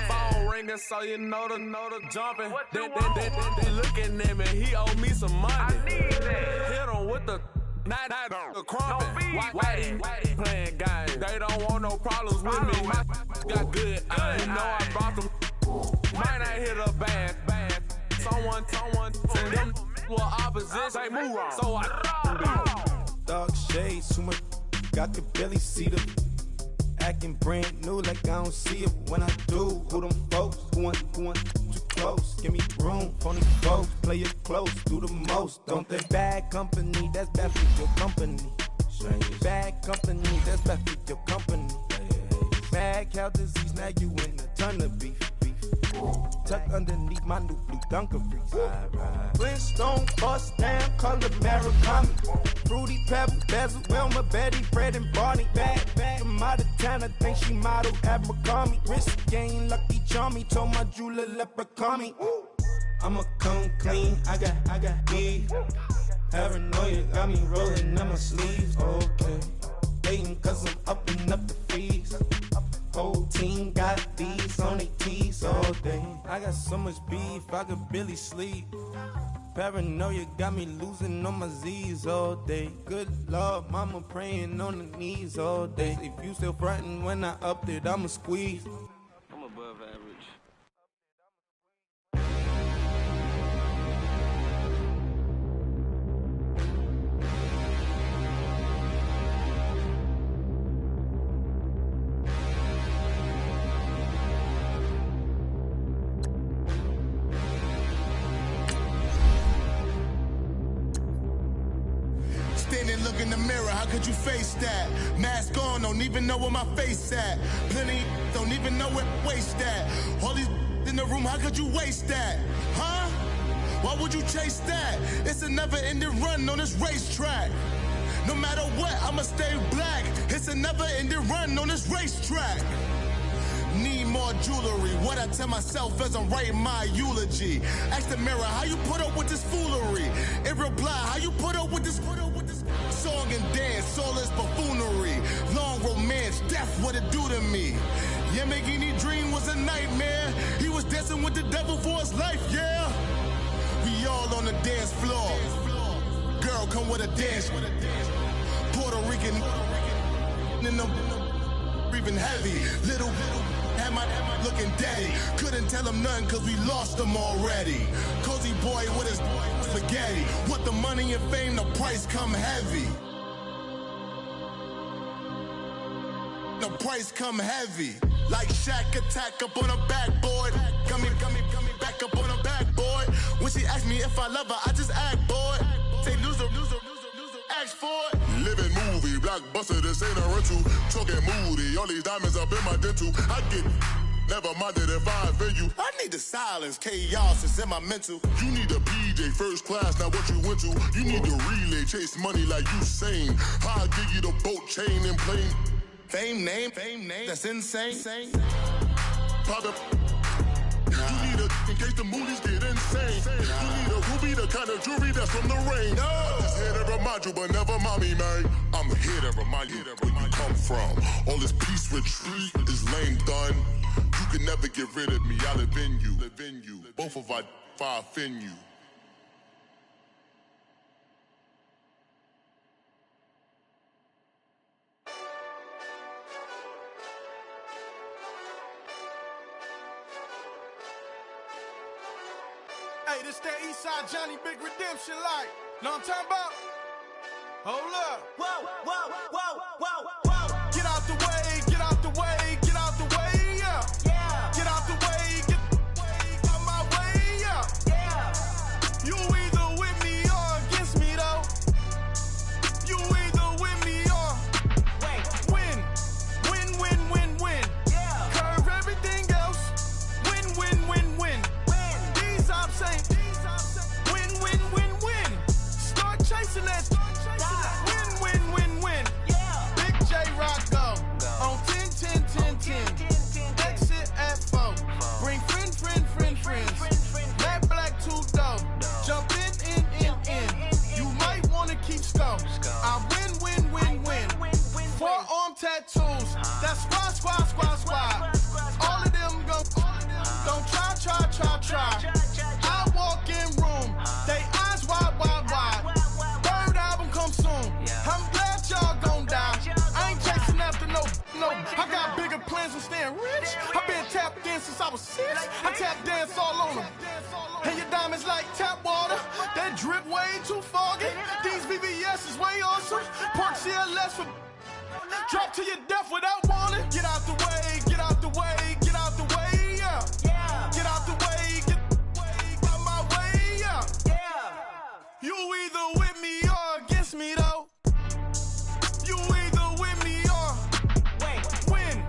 Speaker 11: Phone ring. banging, so you know the jumping. They looking at me, he owe me some money. I need that. Hit him with the the crumping. Why they playing games? They don't want no problems with me. My got good. I know I brought them. Might not hit a bad. Someone to them will opposition. They move wrong. So I
Speaker 10: dark shades, too much. I could barely see them. Acting brand new like I don't see it when I do. Who them folks? Who want too close? Give me room for these folks. Play it close, do the most. Don't they? Bad company, that's bad for your company. Bad company, that's bad for your company. Mad cow disease, now you in a ton of beef. Tuck underneath my new blue Dunkaroos. Flintstone, bust down, color Murakami. Fruity Pebble, Basil, Wilma, Betty, Fred, and Barney. Bad from out of town, I think she model Abercrombie. Wrist game, Lucky Charmy, told my jeweler leprechaun. I'ma come clean, I got beef. Paranoia got me rolling on my sleeves. Okay, hating cause I'm upping up the fees. Whole team got these on their tees all day. I got so much beef, I could barely sleep. Paranoia got me losing on my Z's all day. Good Lord, mama praying on the knees all day. If you still frontin' when I upped it, I'ma squeeze.
Speaker 12: I'm above average.
Speaker 1: Look in the mirror, how could you face that? Mask on, don't even know where my face at. Plenty don't even know where waist at. All these in the room, how could you waste that? Huh? Why would you chase that? It's a never-ending run on this racetrack. No matter what, I'ma stay black. It's a never-ending run on this racetrack. Need more jewelry, what I tell myself as I'm writing my eulogy. Ask the mirror, how you put up with this foolery? It reply, how you put up with this song and dance, soulless buffoonery. Long romance, death, what it do to me? Yamagini dream was a nightmare. He was dancing with the devil for his life, yeah. We all on the dance floor. Girl, come with a dance. Puerto Rican in the breathing heavy. Little had my looking daddy. Couldn't tell him nothing cause we lost him already. Cozy boy with his spaghetti. With the money and fame, the price come heavy. The price come heavy. Like Shaq attack up on a backboard. Got me back up on a backboard. When she asked me if I love her, I just act bored. Say loser, ask for it. Living movie, blockbuster, this ain't a rental. Talking moody, all these diamonds up in my dental. I get never minded if I offend you. I need the silence, chaos is in my mental. You need a PJ, first class, not what you went to. You need the relay, chase money like you sane. I'll give you the boat, chain, and plane. Fame name, that's insane. Pop up. You need a in case the movies get insane. You need a ruby, the kind of jewelry that's from the rain. I'm just here to remind you, but never mind me, man. I'm here to remind you where you come from. All this peace retreat is lame done. You can never get rid of me. I live in you. Both of our offend you.
Speaker 10: Hey, this that Eastside Johnny Big Redemption like. Know what I'm talking about? Hold up. Whoa. Get out the way, get out the way, get out the way, yeah. Get out the way, get out my way, yeah. You either with me or against me, though. You either with me or win. Curve everything else. Win. These ops ain't win. Start chasing that. Win. Big J Rock go on 10. Exit at 4. Bring friends. Matt Black 2 dope. Jump in. You might wanna keep score. I win. Forearm tattoos. That's squad. All of them go. Don't
Speaker 12: bigger plans on staying rich. I've been tapped in since I was 6. I tap dance all on them. And your diamonds like tap water. That drip way too foggy. These BBS is way awesome. Park CLS for drop to your death without warning. Get out the way, get out the way, get out the way, yeah. Get out the way, get out my way, yeah. You either with me or against me though. You either with me or win.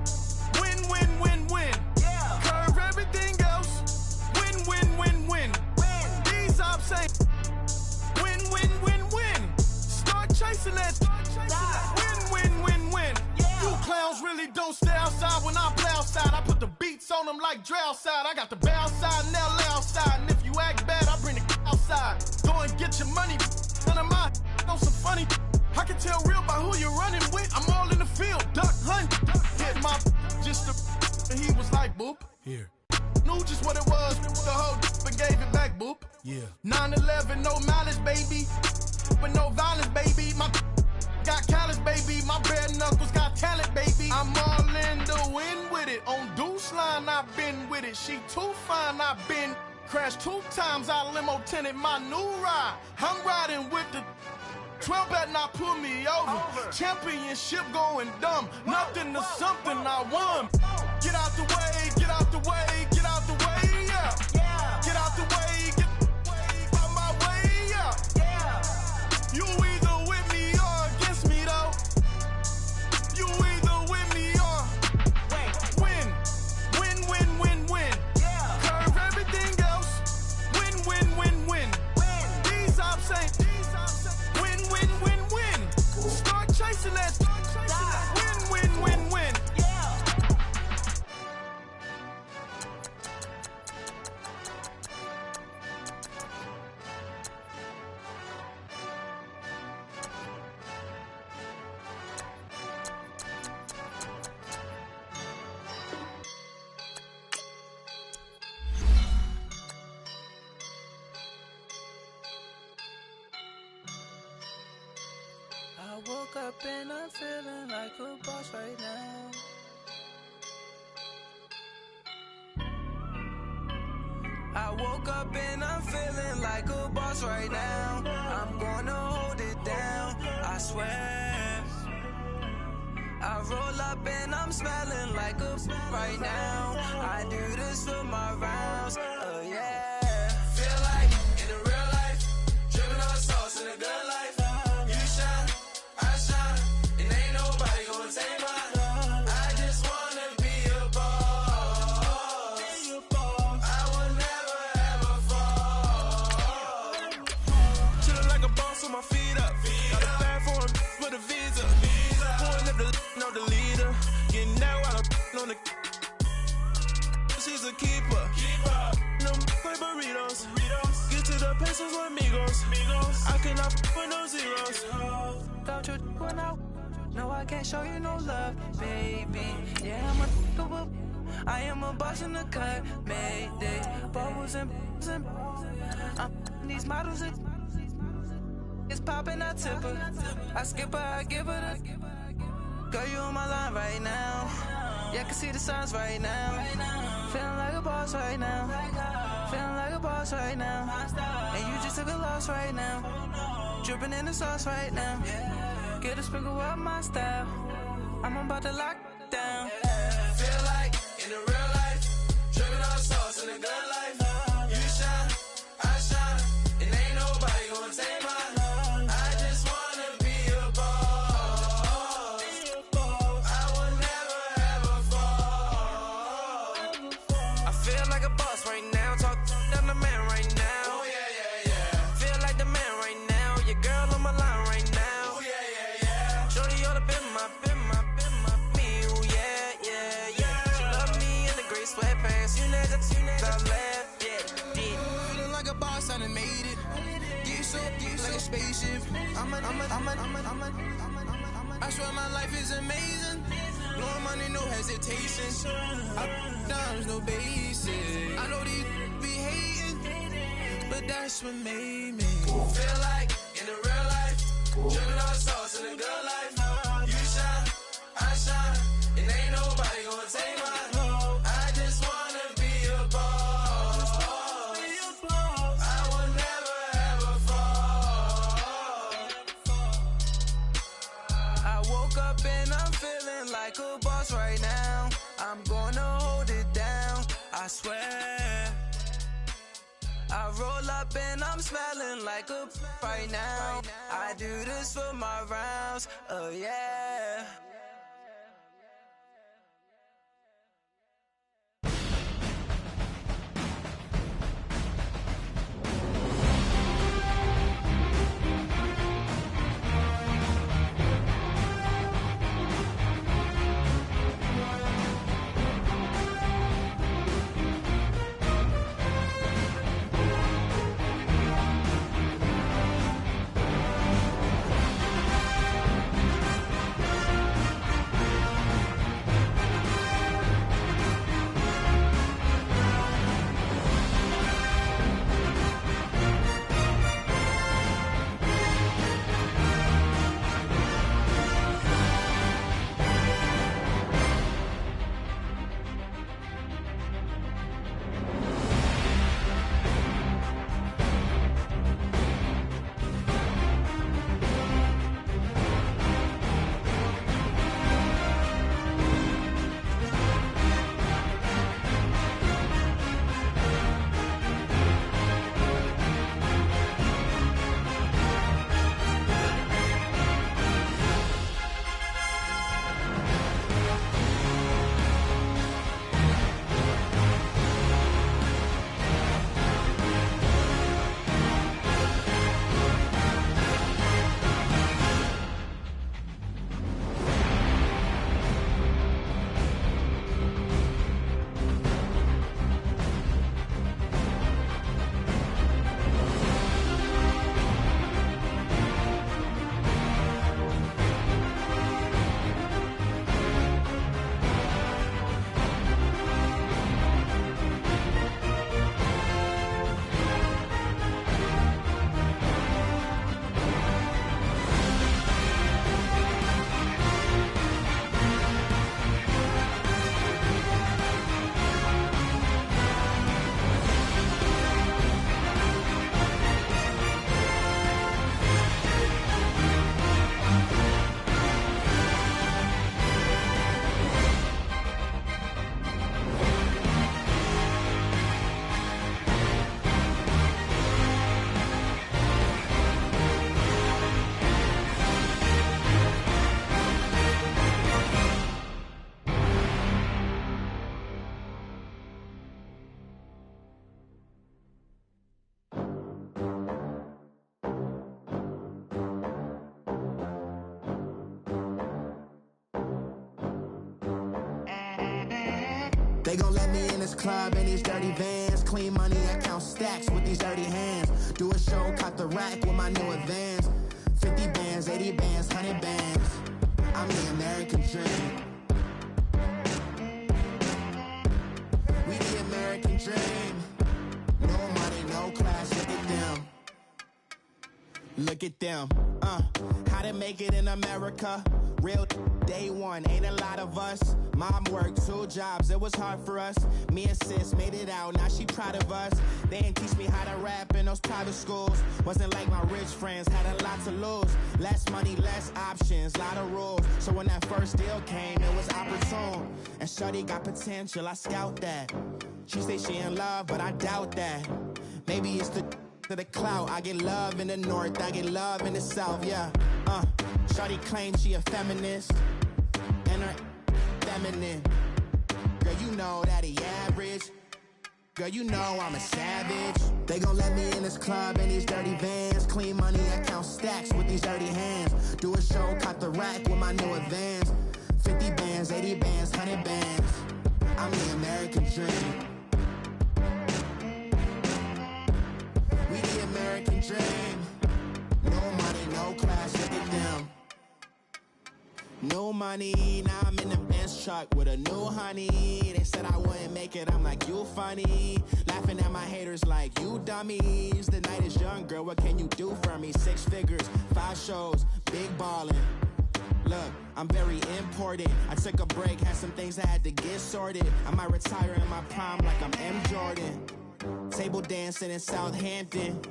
Speaker 12: Win, win, win, win. Curve everything else. Win, win, win, win. These ops say win, win, win, win. Start chasing that. Win, win, win, win. You clowns really don't stay outside when I play outside. I put the beats on them like Dre outside. I got the bow side and LA outside. And if you act bad, I bring the outside. Go and get your money. None of my know some funny. I can tell real by who you're running with. I'm all in the field, duck hunt. Hit my just the and he was like, boop. Here. Knew just what it was. The whole and gave it back, boop. Yeah. 9/11, no malice, baby. But no violence, baby. My got callous, baby. My bare knuckles got talent, baby. I'm all in the wind with it. On Deuce line, I've been with it. She too fine, I've been crashed 2 times. I limo tinted my new ride. I'm riding with the 12 better not pull me over. Championship going dumb. Nothing to something I won. Get out the way, get out the way, get out the way, yeah. Get out the way, get out my way, yeah. You either with me or against me though. You either with me or win. Win, win, win, win. Curve everything else. Win, win, win, win. These ops ain't win, win, win, win. Start chasing that. Win, win, win, win.
Speaker 6: I woke up and I'm feeling like a boss right now. I woke up and I'm feeling like a boss right now. I'm gonna hold it down, I swear. I roll up and I'm smelling like a right now. I do this for my rounds, yeah. Feel like in the real life, dripping on sauce in a good life. You shine, I shine, and ain't nobody gonna take mine. I just wanna be a boss. I will never ever fall.
Speaker 10: Chillin' like a boss with my feet up. Got a bag for him with a visa. Pulling up the know the leader. Getting that while I'm on the. She's a keeper. No play burritos. Get to the pesos with amigos. I cannot with no zeros.
Speaker 6: Don't you run out? No, I can't show you no love, baby. Yeah, I am a boss in the cut, Mayday. Bubbles and these models. It's popping, I tip her. I skip her, I give her the. Girl, you on my line right now. Yeah, I can see the signs right now. Feeling like a boss right now. Feeling like a boss right now. And you just took a loss right now. Dripping in the sauce right now. Get a sprinkle up my style. I'm about to lock down.
Speaker 10: Feel like in the real life, dripping on sauce in the good life. You shine, I shine, and ain't nobody gonna take mine. I just wanna be a boss. I will never ever fall.
Speaker 6: I feel like a boss right now. Talk down the man right now.
Speaker 10: Oh yeah, yeah, yeah.
Speaker 6: Feel like the man right now. Your girl on my line right now.
Speaker 10: Oh yeah, yeah, yeah.
Speaker 6: Shorty oughta been my me. Ooh yeah, yeah, yeah. She love me in the gray sweatpants. You never left, yeah.
Speaker 10: Feeling like a boss, I done made it. Get so like a spaceship. I swear my life is amazing. Blowing money, no hesitation. Dimes, no basic. I know these be hating, but that's what made me feel like in the real life. Dripping on sauce in the good life. You shine, I shine, and ain't nobody gonna
Speaker 6: I'm gonna hold it down, I swear. I roll up and I'm smelling like a right now. I do this for my rounds, oh yeah.
Speaker 13: They gon' let me in this club in these dirty vans. Clean money, I count stacks with these dirty hands. Do a show, caught the rack with my new advance. 50 bands, 80 bands, 100 bands. I'm the American dream. We the American dream. No money, no class, look at them. Look at them, how to make it in America. Real day one, ain't a lot of us. Mom worked 2 jobs, it was hard for us. Me and sis made it out, now she proud of us. They didn't teach me how to rap in those private schools. Wasn't like my rich friends, had a lot to lose. Less money, less options, lot of rules. So when that first deal came, it was opportune. And shorty got potential, I scout that. She say she in love, but I doubt that. Maybe it's the clout. I get love in the north, I get love in the south, yeah. Shorty claims she a feminist, and her feminine. Girl, you know that he average. Girl, you know I'm a savage. They gon' let me in this club in these dirty vans. Clean money, I count stacks with these dirty hands. Do a show, caught the rack with my new advance. 50 bands, 80 bands, 100 bands. I'm the American dream. We the American dream. No money, no class, look at them. No money, now I'm in the Benz truck with a new honey. They said I wouldn't make it, I'm like, you funny. Laughing at my haters like, you dummies. The night is young, girl, what can you do for me? 6 figures, 5 shows, big ballin'. Look, I'm very important. I took a break, had some things I had to get sorted. I might retire in my prime like I'm M. Jordan. Table dancing in Southampton.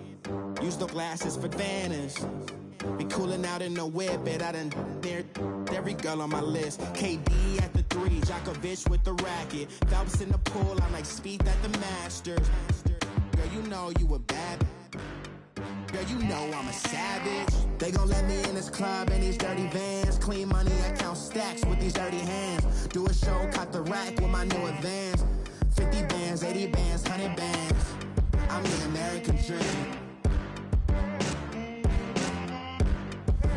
Speaker 13: Use the glasses for Vannas. Be cooling out in the whip, but I done near every girl on my list. KD at the 3, Djokovic with the racket. Phelps in the pool, I'm like Speed at the Masters. Girl, you know you a bad. Girl, you know I'm a savage. They gon' let me in this club in these dirty vans. Clean money, I count stacks with these dirty hands. Do a show, caught the rack with my new advance. 50 bands, 80 bands, 100 bands. I'm the American dream.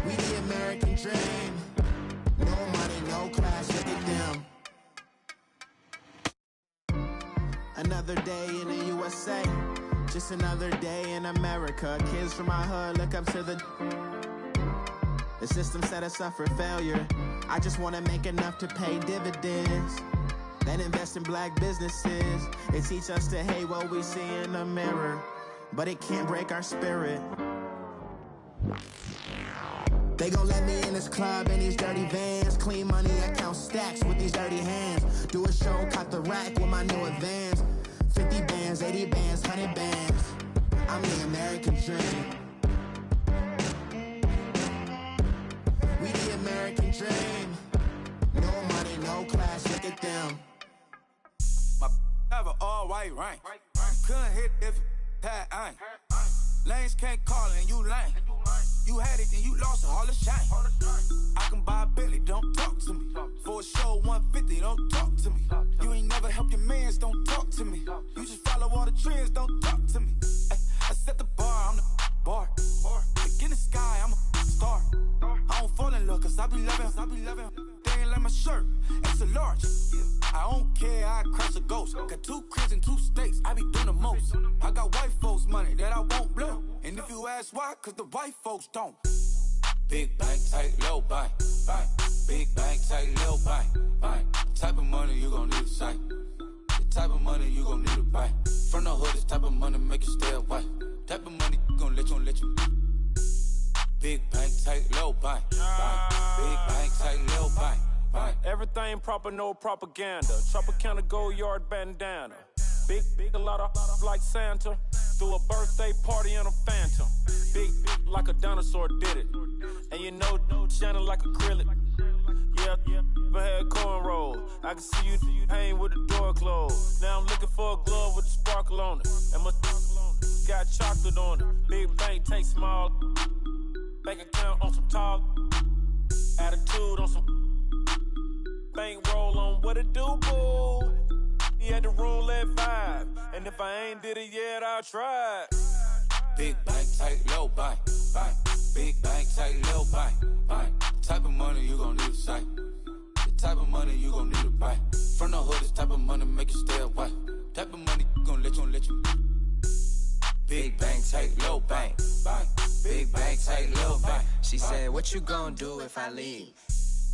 Speaker 13: We the American dream. No money, no class, look at them. Another day in the USA. Just another day in America. Kids from my hood look up to the system set us up for failure. I just wanna make enough to pay dividends. Then invest in black businesses. It teach us to hate what we see in the mirror, but it can't break our spirit. They gon' let me in this club in these dirty vans. Clean money, I count stacks with these dirty hands. Do a show, caught the rack with my new advance. 50 bands, 80 bands, 100 bands. I'm the American dream. We the American dream. No money, no class, look at them.
Speaker 14: My have an all-white rank. Couldn't hit if it had ain't. Lanes can't call and you lame. You had it and you lost it, all the shame. I can buy a Billy, don't talk to me. For a show 150, don't talk to me. You ain't never helped your mans, don't talk to me. You just follow all the trends, don't talk to me. I set the bar, I'm the bar. Look in the sky, I'm a star. I don't fall in love, cause I be loving. They ain't like my shirt, it's a large. I don't care, I crash a ghost. Got 2 cribs in 2 states, I be doing the most. I got white folks money that I won't blow. And if you ask why, cause the white folks don't. Big bank, tight, low bank. Big bank, tight, low bank. Type of money you gon' need a sight. The type of money you gon' need to buy. From the hood, this type of money make you stay away. Type of money gon' let you. Big bank, tight, low bank. Big bank, tight, low bank.
Speaker 10: Everything proper, no propaganda. Tropicana gold yard bandana. Big, a lot of like Santa. Threw a birthday party in a phantom. Big like a dinosaur did it. And you know, shining like acrylic. Yeah, but had cornrows. I can see you hang with the door closed. Now I'm looking for a glove with a sparkle on it. And my got chocolate on it. Big bank, take small. Bank account on some talk. Attitude on some. Bank roll on what it do, boo. He had the roulette vibe. And if I ain't did it yet, I'll try.
Speaker 14: Big bank, tight, low bank. Big bank, tight, low bank. Type of money you gon' need a sight. The type of money you gon' need to buy. From the hood, this type of money make you stay away. Type of money gon' let you. Big bank, tight, low bank. Big bank, tight, low bank.
Speaker 15: She said, what you gon' do if I leave?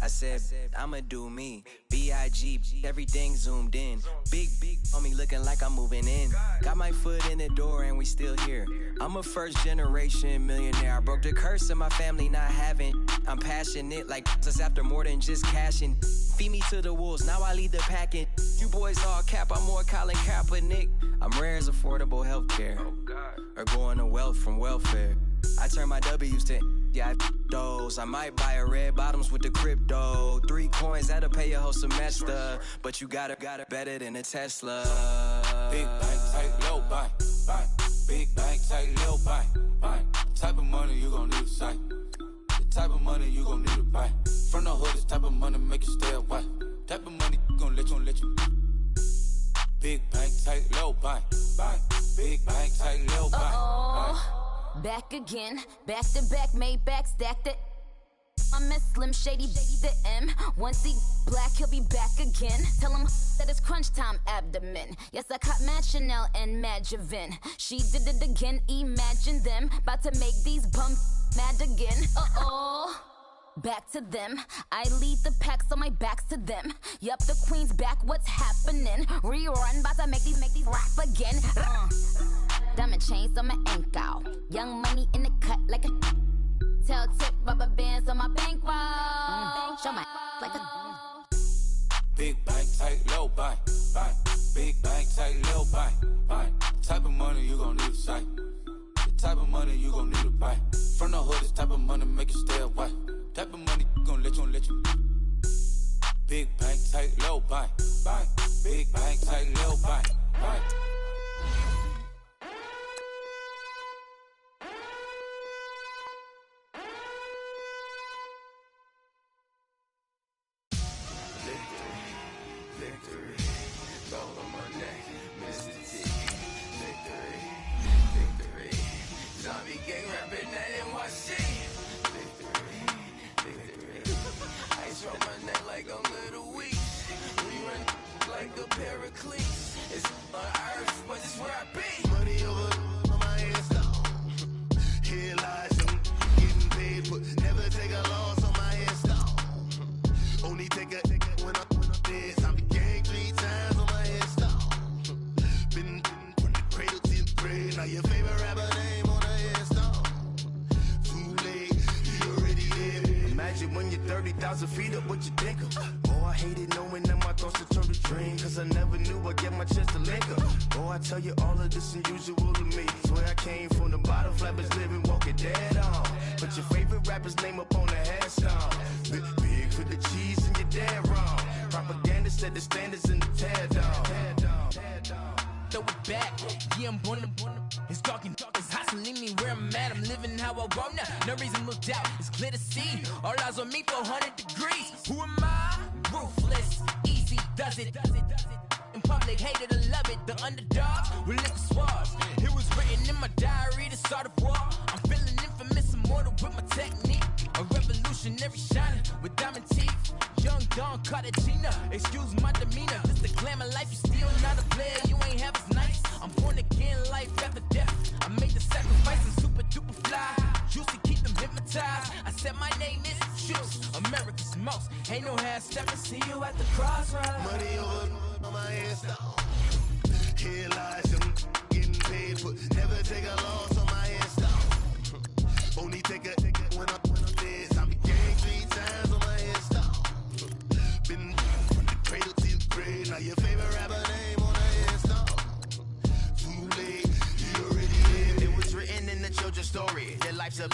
Speaker 15: I said, I'ma do me. B.I.G. Everything zoomed in. Big on me looking like I'm moving in. Got my foot in the door and we still here. I'm a first generation millionaire. I broke the curse of my family not having. I'm passionate like us after more than just cashing. Feed me to the wolves, now I lead the packing. You boys all cap, I'm more Colin Kaepernick. I'm rare as affordable healthcare. Or going to wealth from welfare. I turn my W's to those. I might buy a red bottoms with the crypto. 3 coins that'll pay your whole semester. But you got it better than a Tesla.
Speaker 14: Big bank, tight, low bank. Big bank, tight, low bank. Type of money you gon' need a sight. The type of money you gon' need to buy. From the hood, this type of money make you stay away. Type of money gon' let you. Big bank, tight, low bank. Big bank, tight, low bank.
Speaker 16: Back again, back to back, made back, stacked it. I'm a Slim Shady, the M. Once he black, he'll be back again. Tell him that it's crunch time abdomen. Yes, I caught Mad Chanel and Mad Javin. She did it again, imagine them. About to make these bumps mad again. Back to them. I lead the pack, so my back's to them. Yup, the queen's back, what's happening? Rerun, about to make these rap again. Diamond chains on my ankle. Young money in the cut like a tail tip, rubber bands on my bankroll. Show my like a
Speaker 14: big bank, tight, low bank. Big bank, tight, low bank. Type of money you gon' need a sight. The type of money you gon' need to buy. From the hood. what this type of money make you stay away. Type of money gon' let you. Big bank, tight, low bank. Big bank, tight, low bank.
Speaker 17: Victory, gold on my neck, Mississippi. Victory, zombie gang rapping that NYC. Victory, ice on my neck like I'm Little Weak. We run like a Pericles. It's on earth, but it's where I be.
Speaker 1: Money over on my hands down. Here lies some getting paid, but never take a loss on my hands down. Only take a when I'm dead. I be gang 3 times on my head down. Been from the cradle to the grave. Now your favorite rapper name on the head down. Too late, you already there.
Speaker 18: Imagine when you're 30,000 feet up, what you think of? Oh, I hated knowing that my thoughts would turn to dream, cause I never knew I'd get my chance to link up. Oh, I tell you all of this unusual to me. Swear I came from the bottom, flappers living, walking dead on. But your favorite rapper's name up on the headstone. Big for the cheese and you're dead wrong. Propaganda set the standards in the tear down.
Speaker 8: Throw it back, yeah, I'm born to. It's dark, it's hot, so leave me where I'm at. I'm living how I want now. No reason to doubt, it's clear to see. All eyes on me, 400 degrees. Who am I? Ruthless, easy, does it. In public, hated or love it. The underdogs will lick the swabs. It was written in my diary to start a war. I'm feeling infamous, immortal with my technique. A revolutionary shining with diamond teeth. Young Don Cartagena, excuse my demeanor. This the glamour life, you still not a player, you ain't half as nice. I'm born again, life after death. I made the sacrifice and super duper fly. Juicy, keep them hypnotized. I said my name is Juice, America's most. Ain't no half stepping, see you at the crossroads.
Speaker 1: Money over on my hands down. Here lies some getting paid, but never take a loss on my hands down. Only take a when I'm dead. I be gang 3 times on my hands down. Been from the cradle to the grave. Now your favorite rapper name on the hands down. Too late, you already there.
Speaker 18: It was written in the children's story. Their life's a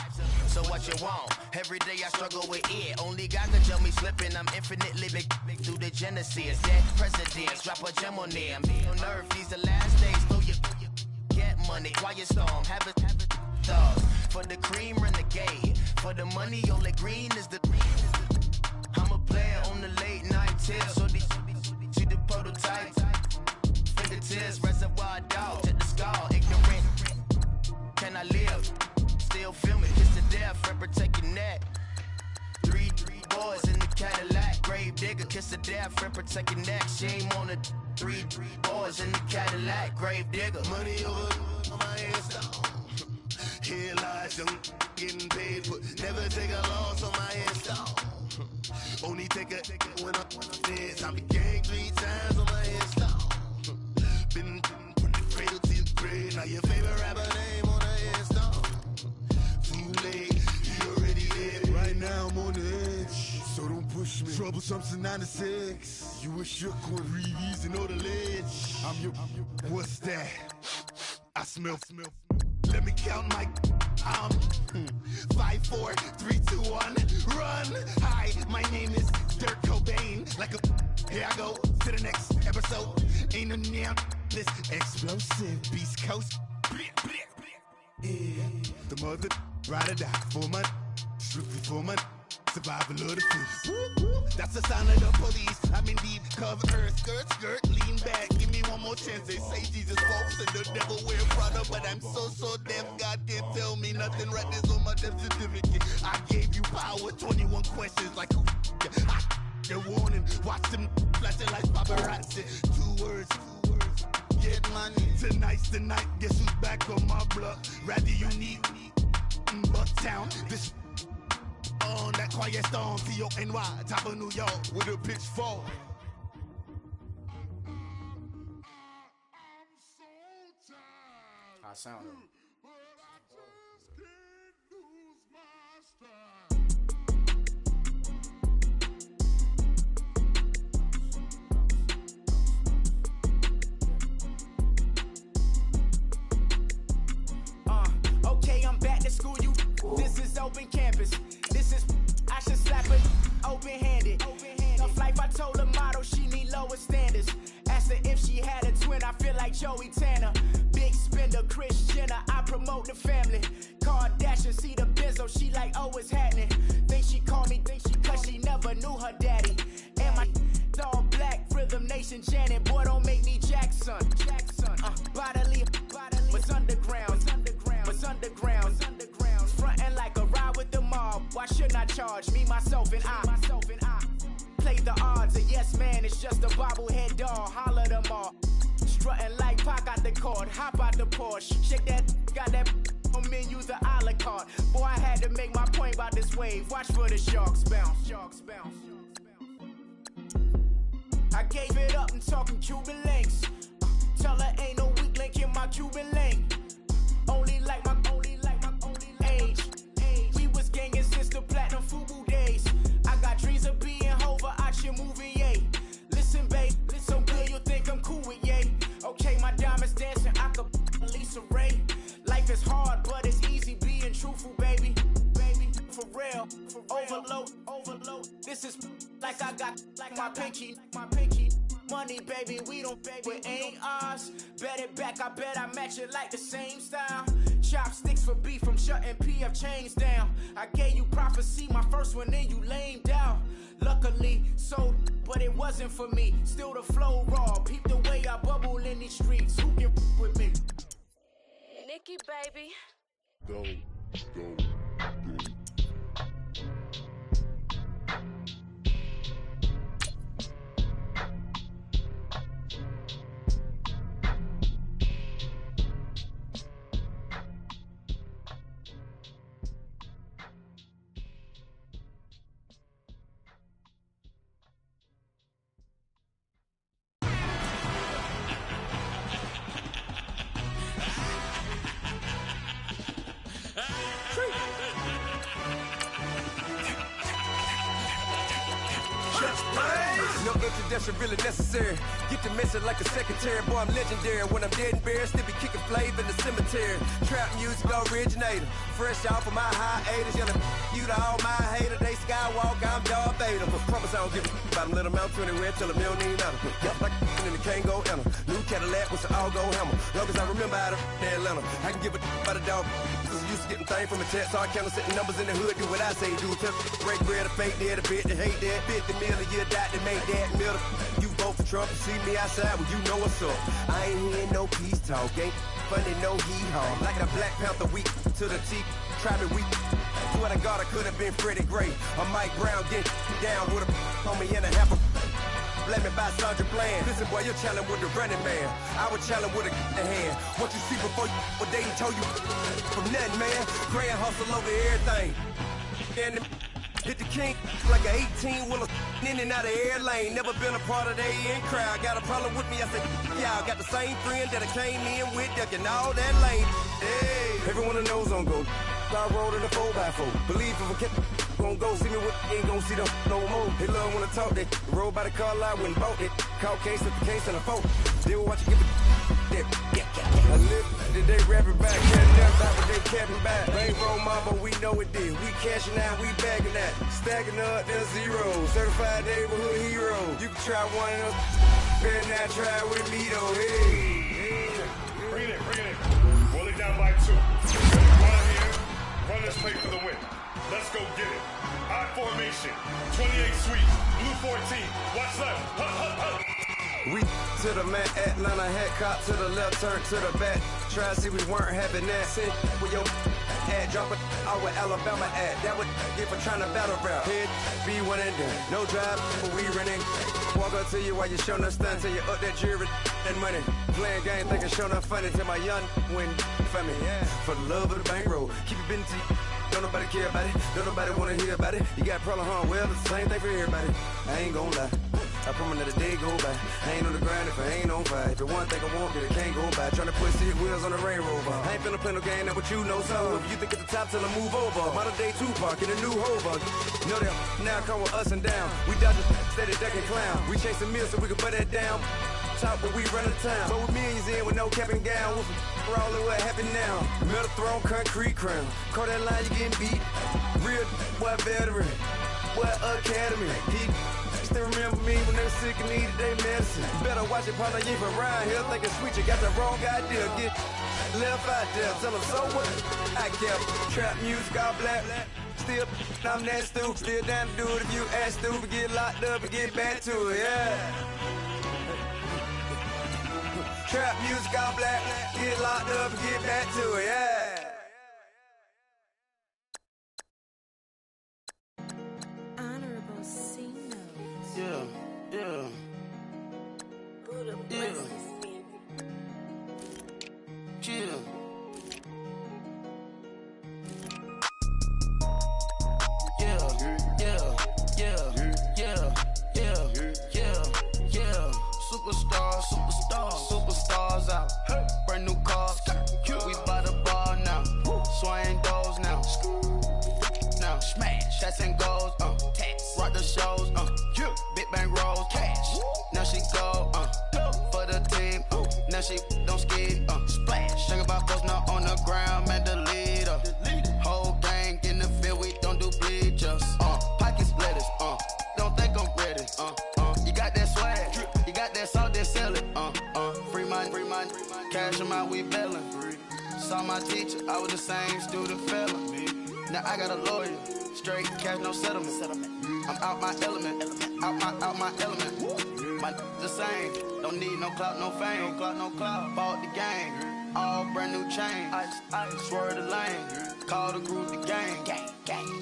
Speaker 18: so what you want. Every day I struggle with it. Only God can tell me slipping. I'm infinitely big through the genesis. Dead presidents, drop a gem on them. Be on earth, these the last days. Though you get money, quiet storm, have it thugs. For the cream, renegade. For the money, only green is the. I'm a player on the late night tips. So these see the prototype. Fingertips, reservoir dog, check the skull, ignorant. Can I live? Still filming, kiss to death, friend protect your neck. 3 boys in the Cadillac, grave digger, kiss to death, friend protect your neck. Shame on the 3 boys in the Cadillac, grave digger.
Speaker 1: Money over on my hands down. Here lies young, getting paid, but never take a loss on my hands down. Only take a when I'm dead. I be gang 3 times on my hands down. Been from the cradle to the grave. Now your favorite rapper name on the hands down. Too late, you already there.
Speaker 19: Right now I'm on the edge, so don't push me. Troublesome since 96. You wish you could reason on the ledge. I'm your.
Speaker 1: What's that? I smell. Let me count my 5, 4, 3, 2, 1, run. Hi, my name is Dirk Cobain. Like a here I go to the next episode. Ain't no damn this explosive Beast Coast. Yeah, the mother ride or die for my strictly for my survival of the fittest. That's the sound of the police. I'm in deep cover, skirt, lean back. Give me one more chance. They say Jesus walks and the devil wear Prada, but I'm so deaf. God can't tell me nothing. Right there's on my death certificate. I gave you power. 21 questions like who? They're warning. Watch them flashing like paparazzi. 2 words. Get money. Tonight's the night. Guess who's back on my block? Rather you need Bucktown. This. On that quiet storm, T-O-N-Y, top of New York, with a pitchfork.
Speaker 14: I sound it.
Speaker 20: Okay, I'm back to school, you. This is
Speaker 13: open campus. This is, I should slap it open-handed. Off life, I told the model she need lower standards. Asked her if she had a twin, I feel like Joey Tanner. Big spender, Kris Jenner, I promote the family. Kardashian, see the Benzo, she like, oh, it's happening. Think she called me, cause she never knew her daddy. And my all black, Rhythm Nation, Janet, boy, don't make me Jackson. Bodily, what's underground, what's underground, frontin' like a ride with the mob. Why shouldn't I charge me, myself, and I? Play the odds, a yes man, it's just a bobblehead doll. Holler them all. Strutting like Pac out the court, hop out the Porsche. Shake that, got that on menu, the a la carte. Boy, I had to make my point about this wave. Watch for the sharks bounce. Sharks bounce. I gave it up and talking Cuban links. Tell her ain't no weak link in my Cuban link. Only like my age. We was gangin' since the platinum FUBU days. I got dreams of being Hova out your movie, yay. Listen, babe, so good you'll think I'm cool with yay. Okay, my diamonds dancing, I could Lisa Ray. Life is hard, but it's easy being truthful, baby. For real, overload. This is like I got like my pinky. Money, baby, we don't pay, it ain't ours. Bet it back, I bet I match it like the same style. Chopsticks for beef from shutting PF chains down. I gave you prophecy, my first one, then you lamed out. Luckily, sold, but it wasn't for me. Still the flow raw, peep the way I bubble in these streets. Who can with me?
Speaker 20: Nikki, baby.
Speaker 19: Go.
Speaker 21: No introduction really necessary. Get the message like a secretary. Boy, I'm legendary. When I'm dead and buried, still be kicking flavor in the cemetery. Trap music originator. Fresh off of my hiatus. Yelling you to all my haters. They skywalk, I'm Darth Vader. But promise I don't give a about them. Let them out to anywhere. Tell them they don't need nothing. Got like and the can't go enter. New Cadillac with an all-go hammer. Long as I remember how to Atlanta. I can give a about a dog. Cause I'm used to getting things from a text. So I count setting numbers in the hood. Do what I say do. Tell break bread, a fake dead, a bit, they hate that. 50 million, you die to make that middle. You vote for Trump, you see me outside, well, you know what's up. I ain't hearing no peace talk, ain't funny, no hee-haw. Like the Black Panther week to the teeth, try me weak. Swear to God, I could have been Freddie Gray. Or Mike Brown get down with a on me and a half a blame me by Sandra Bland. Listen, boy, you're challenging with the running man. I was challenging with a hand. What you see before you, what they told you from nothing, man. Grand hustle over everything. And hit the king like an 18-wheeler in and out of air lane. Never been a part of the in crowd. Got a problem with me, I said, y'all got the same friend that I came in with, ducking all that lane. Hey, everyone knows on go. I rolled in a 4x4. Believe if a kid gon' go see me with ain't gon' see them no more. They love wanna talk that. Roll by the car lot when bought it. Call case at the case and a phone. They will watch you give it that. I live did they rap it back. Can't never back what they capping back. Bankroll mama, we know it did. We cashing out, we bagging that. Stacking up, there's zero. Certified neighborhood hero. You can try one of those. Better not try with me though. Hey.
Speaker 22: Bring it in. Roll it down by 2. Run here. Run this play for the win. Let's go get it. I formation. 28 sweep. Blue 14. Watch left. Hup.
Speaker 21: We to the man, Atlanta hat cop to the left, turn to the back. Try to see we weren't having that. Sit with your ad, drop it out with Alabama ad. That would get for trying to battle rap. Head, be one and done. No drive, but we running. Walk up to you while you showing us stun till you up that jewelry and money. Playing game, thinking showing up funny till my young win for me. Yeah. For the love of the bankroll, keep it busy. Don't nobody care about it. Don't nobody wanna hear about it. You got a problem, huh? Well, it's the same thing for everybody. I ain't gon' lie. I promise that a day go by. I ain't on the grind if I ain't on fire. If the one thing I want, then it can't go by. Tryna put 6 wheels on the Range Rover. I ain't finna play no game, that what you know. So if you think at the top till I move over. Modern day Tupac in a new Hova. Know that now come with us and down. We dodging steady ducking clown. We chasing meals so we can put that down. Top when we run the town. But with millions in with no cap and gown. We're all over what happened now. Metal throne, concrete crown. Call that line, you getting beat. Real boy veteran. Boy academy. He still remember me when they were sick and needed their medicine. Better watch it, partner, you ain't from around here. Thinking sweet, you got the wrong idea. Get left out there. Tell them so what? I kept trap music all black. Still, I'm that stupid. Still down to do it if you ask stupid. Get locked up and get back to it, yeah. Trap music all black. Get locked up and get back to it, yeah.
Speaker 4: Honorable C notes.
Speaker 21: Yeah, yeah. Yeah. Yeah. Superstars out. Brand new cars. We by the bar now. Swaying doors now. Now smash. Shots and goals. Rock the shows. Big bang rolls. Cash. Now she go. For the team. Now she don't skid. Splash. Think about folks not on the ground. Man, the leader. Whole gang in the field. We don't do bleachers. Pockets lettuce. Don't think I'm ready. You got that swag. You got that salt, that sell it. Free mind. Cash them out, we bailin'. Saw my teacher, I was the same student fella. Now I got a lawyer. Straight cash, no settlement. I'm out my element. Out my element. My the same. Don't need no clout, no fame. No clout. Bought the game. All brand new chain. Ice. Swerve the lane. Call the group the gang.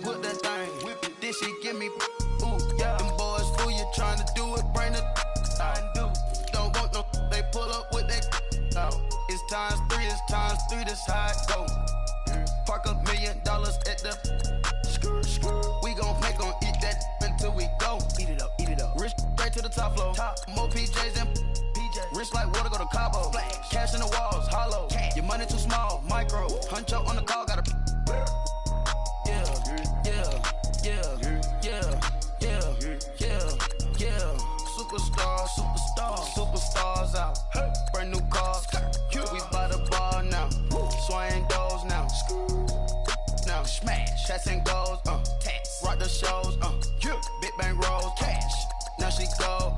Speaker 21: Put that thing. Whip it. This shit give me. Ooh, yeah. Them boys fool you trying to do it. Bring it. I do. Don't want no. They pull up with that. It's times 3. This how it go. Park $1 million at the. We gon' make 'em eat that until we go. Eat it up. Rich straight to the top floor. More PJs and PJs. Rich like water, go to Cabo. Flash. Cash in the walls, hollow. Cash. Your money too small, micro. Huncho on the call, gotta. Yeah. Superstars out. Brand new cars. We by the bar now. Swaying doors now. Now smash. Shots and goals. Rock the shows. Big bang rolls. Cash. Now she go.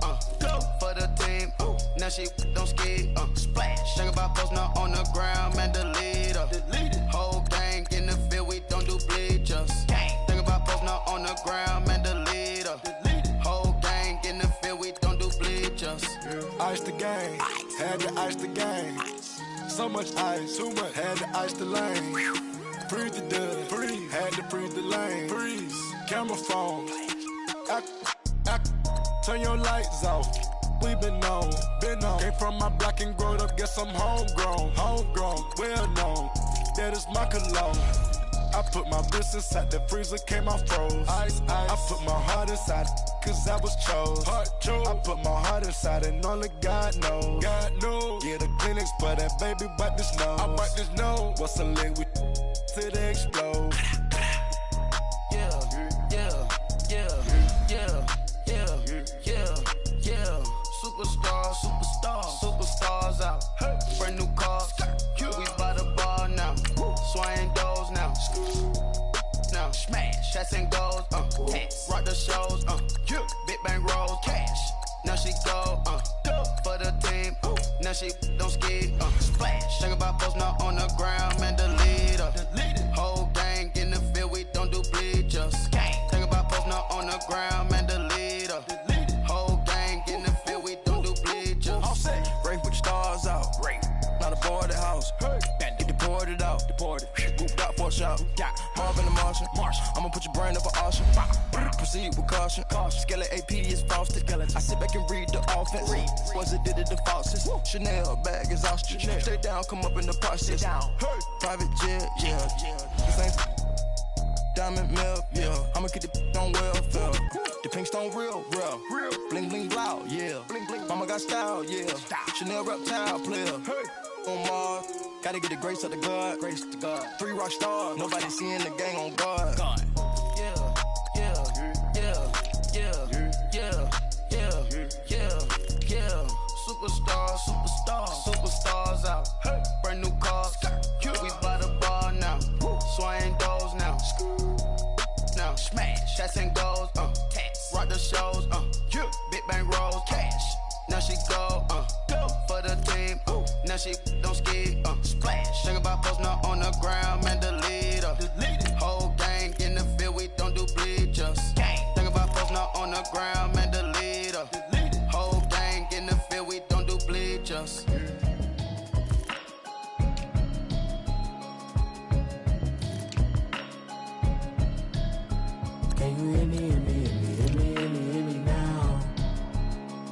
Speaker 21: For the team. Now she don't skid. Splash. Think about folks not on the ground. Man, the leader. Whole gang in the field. We don't do bleachers. Think about folks not on the ground. Man, the leader. Whole gang in the field. We don't do bleachers.
Speaker 7: Ice the game. Had to ice the game. So much ice. Too much. Had to ice the lane. Freeze the dust. Freeze. Had to freeze the lane. Freeze. Camera phone. Turn your lights off. We been on. Came from my block and growed up. Guess I'm homegrown. Well known. That is my cologne. I put my wrist inside the freezer, came out froze. Ice. I put my heart inside, cause I was chose. I put my heart inside and only God knows. Yeah, the clinics for that baby bite this nose. I bite this nose. What's a liquid till they explode? Superstars out. Brand new cars. We by the bar now. Swaying doors now. Now smash. Shots and goals. Rock the shows. Big bang rolls. Cash. Now she go. For the team. Now she don't skid. Splash. Think about folks not on the ground. Man, the leader. Whole gang in the field. We don't do bleachers. Think about folks not on the ground. Man, the leader. Whole gang in the field. We don't do bleachers. All set. Rain put your stars out. Not a board the house. Get deported out. Moved out for a shot. Marvin the Martian. I'ma put your brain up for auction. Proceed with caution. Skeleton AP is frosted. I sit back and read the offense. Was it did it the faucets? Chanel bag is ostrich. Stay down, come up in the process. Private jet, yeah. This ain't diamond milk, yeah. I'ma get the on welfare. The pink stone real. Bling bling blow, yeah. Mama got style, yeah. Chanel reptile player. On Mars, gotta get the grace of the God. 3 rock stars, nobody seeing the gang on guard.
Speaker 3: Superstars out. Brand new cars. We by the bar now. Swaying doors now. Now smash. Shots and goals. Rock the shows. Big bang rolls. Cash. Now she go. For the team. Now she don't ski. Splash. Think about posting up on the ground. Man, delete her. Whole gang in the field. We don't do bleachers. Think about posting up on the ground. Man, delete her. Whole gang in the field. We don't do bleachers.
Speaker 13: Can you hear me, hear me, hear me, hear me, hear me, hear me now?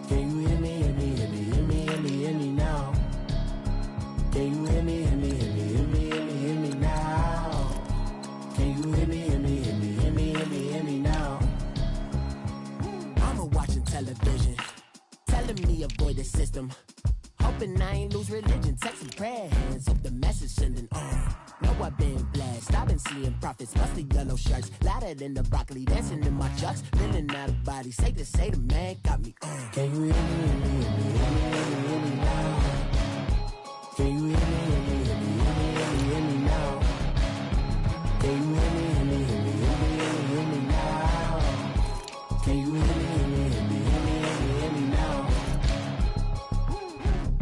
Speaker 13: Can you hear me, hear me, hear me, hear me, hear me, hear me now? Can you hear me, hear me, hear me, hear me, hear me, hear me now? Can you hear me, hear me, hear me, hear me, hear me, hear me now? I'm watching television, telling me avoid the system. Hoping I ain't lose religion, texting prayer hands, hope the message sending on. Know I've been blessed, I've been seeing prophets, mostly yellow shirts, louder than the broccoli, dancing in my chucks, feeling out of body, safe to say the man got me on. Can you hear me, hear me, hear me, hear me, hear me, hear me now? Can you hear me, hear me, hear me, hear me, hear me, hear me now? Can you hear me, hear me, hear me, hear me, hear me, hear me now? Can you hear me, hear me, hear me, hear me, hear me, hear me now?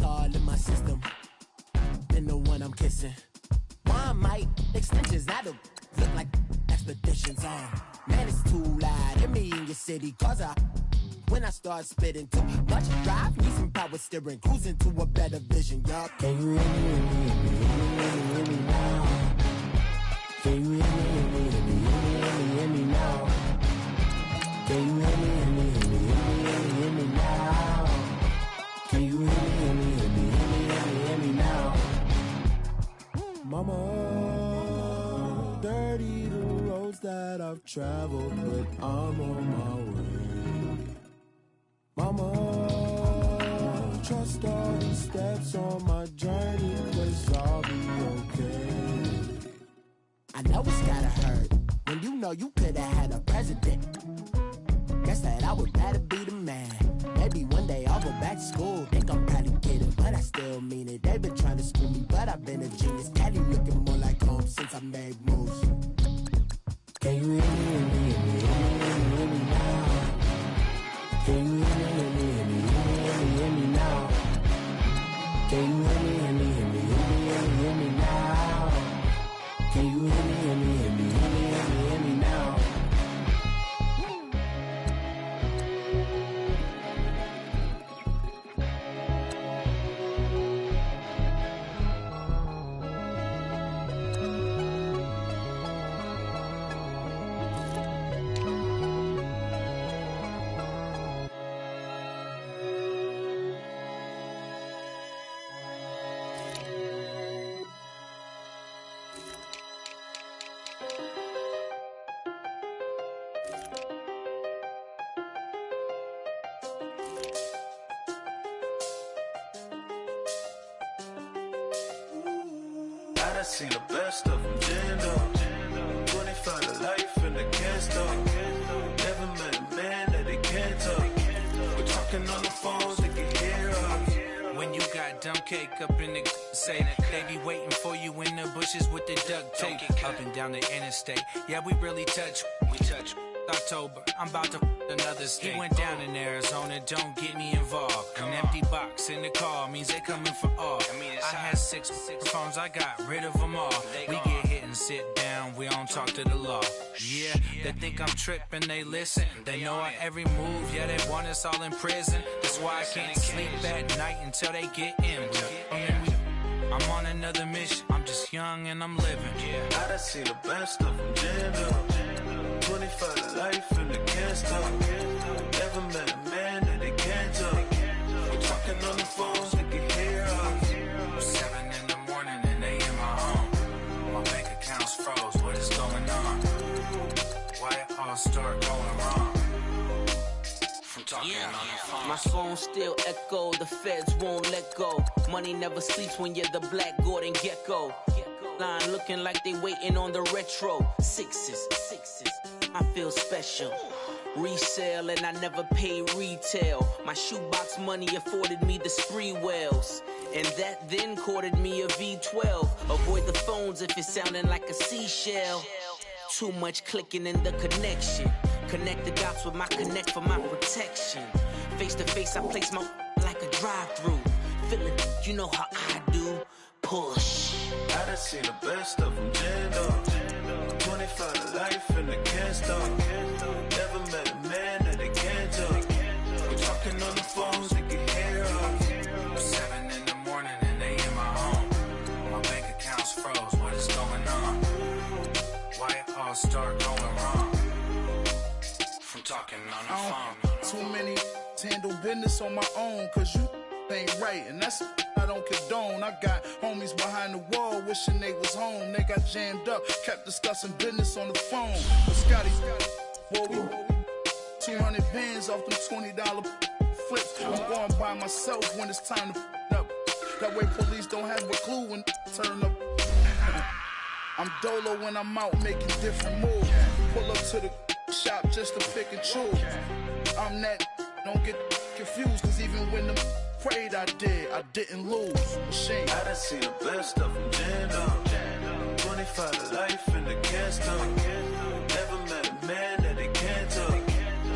Speaker 13: All in my system, been the one I'm kissing. One might extensions, I don't look like expeditions on. Man, it's too loud. Hit me in your city, cause when I start spitting too much drive, need some power steering, cruising to a better vision, y'all. Can you hear me, hear me, hear me, hear me, hear me now? Can you hear me, hear me, hear me, hear me, hear me, hear me now? Can you hear me, hear me, hear me, hear me, hear me, hear me now? Can you hear me, hear me, hear me, hear me, hear me, hear me now? Mama, dirty the roads that I've traveled, but I'm on my way. Mama, trust all the steps on my journey, 'cause I'll be okay. I know it's gotta hurt when you know you could've had a president. Guess that I would rather be the man. Maybe one day I'll go back to school. Think I'm probably kidding, but I still mean it. They've been trying to school me, but I've been a genius. Cali looking more like home since I made moves. Can you hear me, hear me, hear me, hear me, hear me now? Can you hear me, hear me, hear me, hear me, hear me, hear me now? Can you hear me, hear me, hear me, hear me, hear me, hear me now? Can you hear me, hear me, hear me, hear me, hear me, hear me now?
Speaker 5: I seen the best of them, Jando. 25 to life in the can't stop. Never met a man that they can't talk. We're talking on the phones, they can hear us.
Speaker 23: When you got dumb cake up in the say they be waiting for you in the bushes with the duct tape. Up and down the interstate, yeah, we really touch. We touch. October, I'm about to another state. He went down in Arizona, don't get me involved. An empty box in the car means they coming for all. I had six phones, I got rid of them all. We get hit and sit down, we don't talk to the law. Yeah, they think I'm tripping, they listen. They know our every move, yeah, they want us all in prison. That's why I can't sleep at night until they get in. I'm on another mission, I'm just young and I'm living.
Speaker 5: I done seen the best of them, Jando. 25 to life in the can't stop. Never met a man that they can't talk. We're talking on the phones, they can hear us.
Speaker 23: 7 in the morning and they in my home. My bank account's froze, what is going on? Why it all start going wrong? From talking on the phone.
Speaker 8: My phone still echo, the feds won't let go. Money never sleeps when you're the black Gordon Gecko. Line looking like they waiting on the retro. Sixes, I feel special. resale, and I never paid retail. My shoebox money afforded me the spree wells, and that then courted me a V12. Avoid the phones if it's sounding like a seashell. Too much clicking in the connection. Connect the dots with my connect for my protection. Face to face, I place my like a drive-through. Feeling, you know how I do. Push.
Speaker 5: I done seen the best of them jammed up. 25 to life and they can't stop. Never met a man that they can't talk. We're talking on the phones, they can hear us.
Speaker 23: 7 in the morning and they in my home. My bank account's froze, what is going on? Why it all start going wrong? From talking on the phone.
Speaker 12: Too many handle business on my own, cause you ain't right, and that's I don't condone. I got homies behind the wall wishing they was home. They got jammed up, kept discussing business on the phone. But Scotty, whoa, we 200 bands off them $20 flips. I'm going by myself when it's time to up. That way police don't have a clue when turn up. I'm dolo when I'm out making different moves. Pull up to the shop just to pick and choose. I'm that, don't get confused, cause even when the prayed I didn't lose. Machine.
Speaker 5: I done seen the best of them jammed up. 25 to life and they can't stop. Never met a man that they can't talk.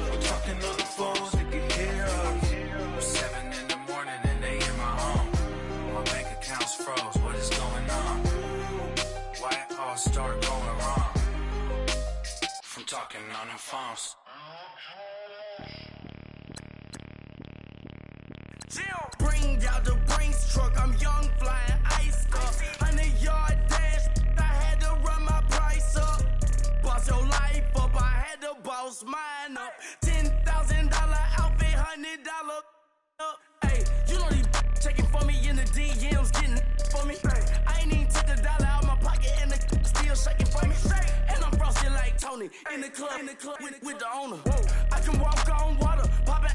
Speaker 5: We're talking on the phones, they can hear us.
Speaker 23: 7 in the morning and they in my home. My bank account's froze, what is going on? Why it all start going wrong? From talking on the phones.
Speaker 2: Bring out the Brinks truck, I'm young, flying ice up. 100-yard dash, I had to run my price up. Boss your life up, I had to boss mine up. $10,000 outfit, $100 up. Hey, you know these checking for me in the DMs, getting for me. I ain't even took the dollar out my pocket and the still shaking for me. And I'm frosted like Tony in the club with the owner. I can walk on water, pop it.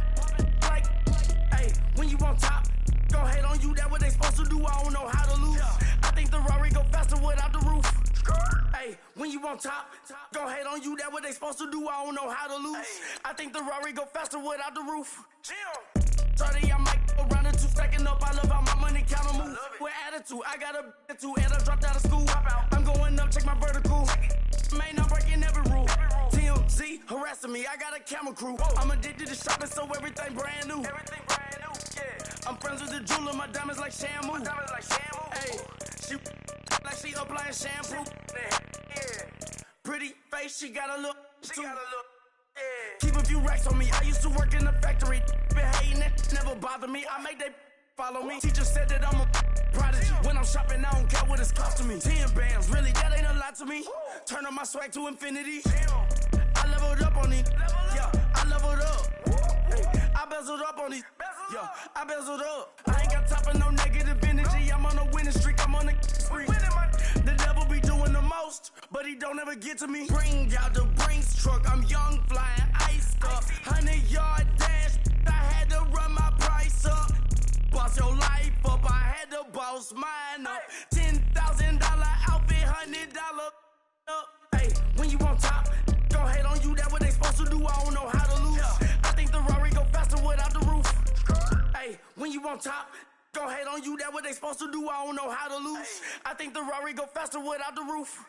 Speaker 2: When you on top, gon' hate on you, that what they supposed to do, I don't know how to lose. I think the Rari go faster without the roof. Hey, when you on top, gon' hate on you, that what they supposed to do, I don't know how to lose. I think the Rari go faster without the roof. 30, I might go around the 2 stacking up, I love how my money counter move. With attitude, I got a attitude, and I dropped out of school. I'm going up, check my vertical. Man, I'm breaking every rule. TMZ harassing me, I got a camera crew. I'm addicted to shopping, so everything brand new. I'm friends with the jeweler, my diamonds like Shamu. Hey, she like she applying shampoo. Pretty face, she got a look. Keep a few racks on me. I used to work in the factory. Been hating it, never bother me. I make they follow me. Teacher said that I'm a prodigy. When I'm shopping, I don't care what it's cost to me. 10 bands, really, that ain't a lot to me. Turn up my swag to infinity. I leveled up on these. Yeah, I leveled up. I bezeled up on these. Yeah, I bezeled up. I ain't got time for no negative energy. I'm on a winning streak. I'm on a spree. The devil be doing the most, but he don't ever get to me. Bring out the Brinks truck. I'm young, flying ice up. 100-yard dash. I had to run my price up. Boss your life up. I had to boss mine up. $10,000 outfit, $100 up. Hey, when you on top, gon' hate on you. That what they supposed to do. I don't know how to lose. I think the Rari go faster without the roof. Hey, when you on top, gon' hate on you. That what they supposed to do. I don't know how to lose. I think the Rari go faster without the roof.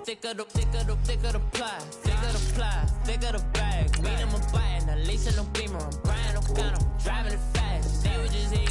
Speaker 8: Thicker the ply, thicker the bag. Weed in my bite, and I lace in no beamer. I'm Brian O'Connor, driving it fast. They were just here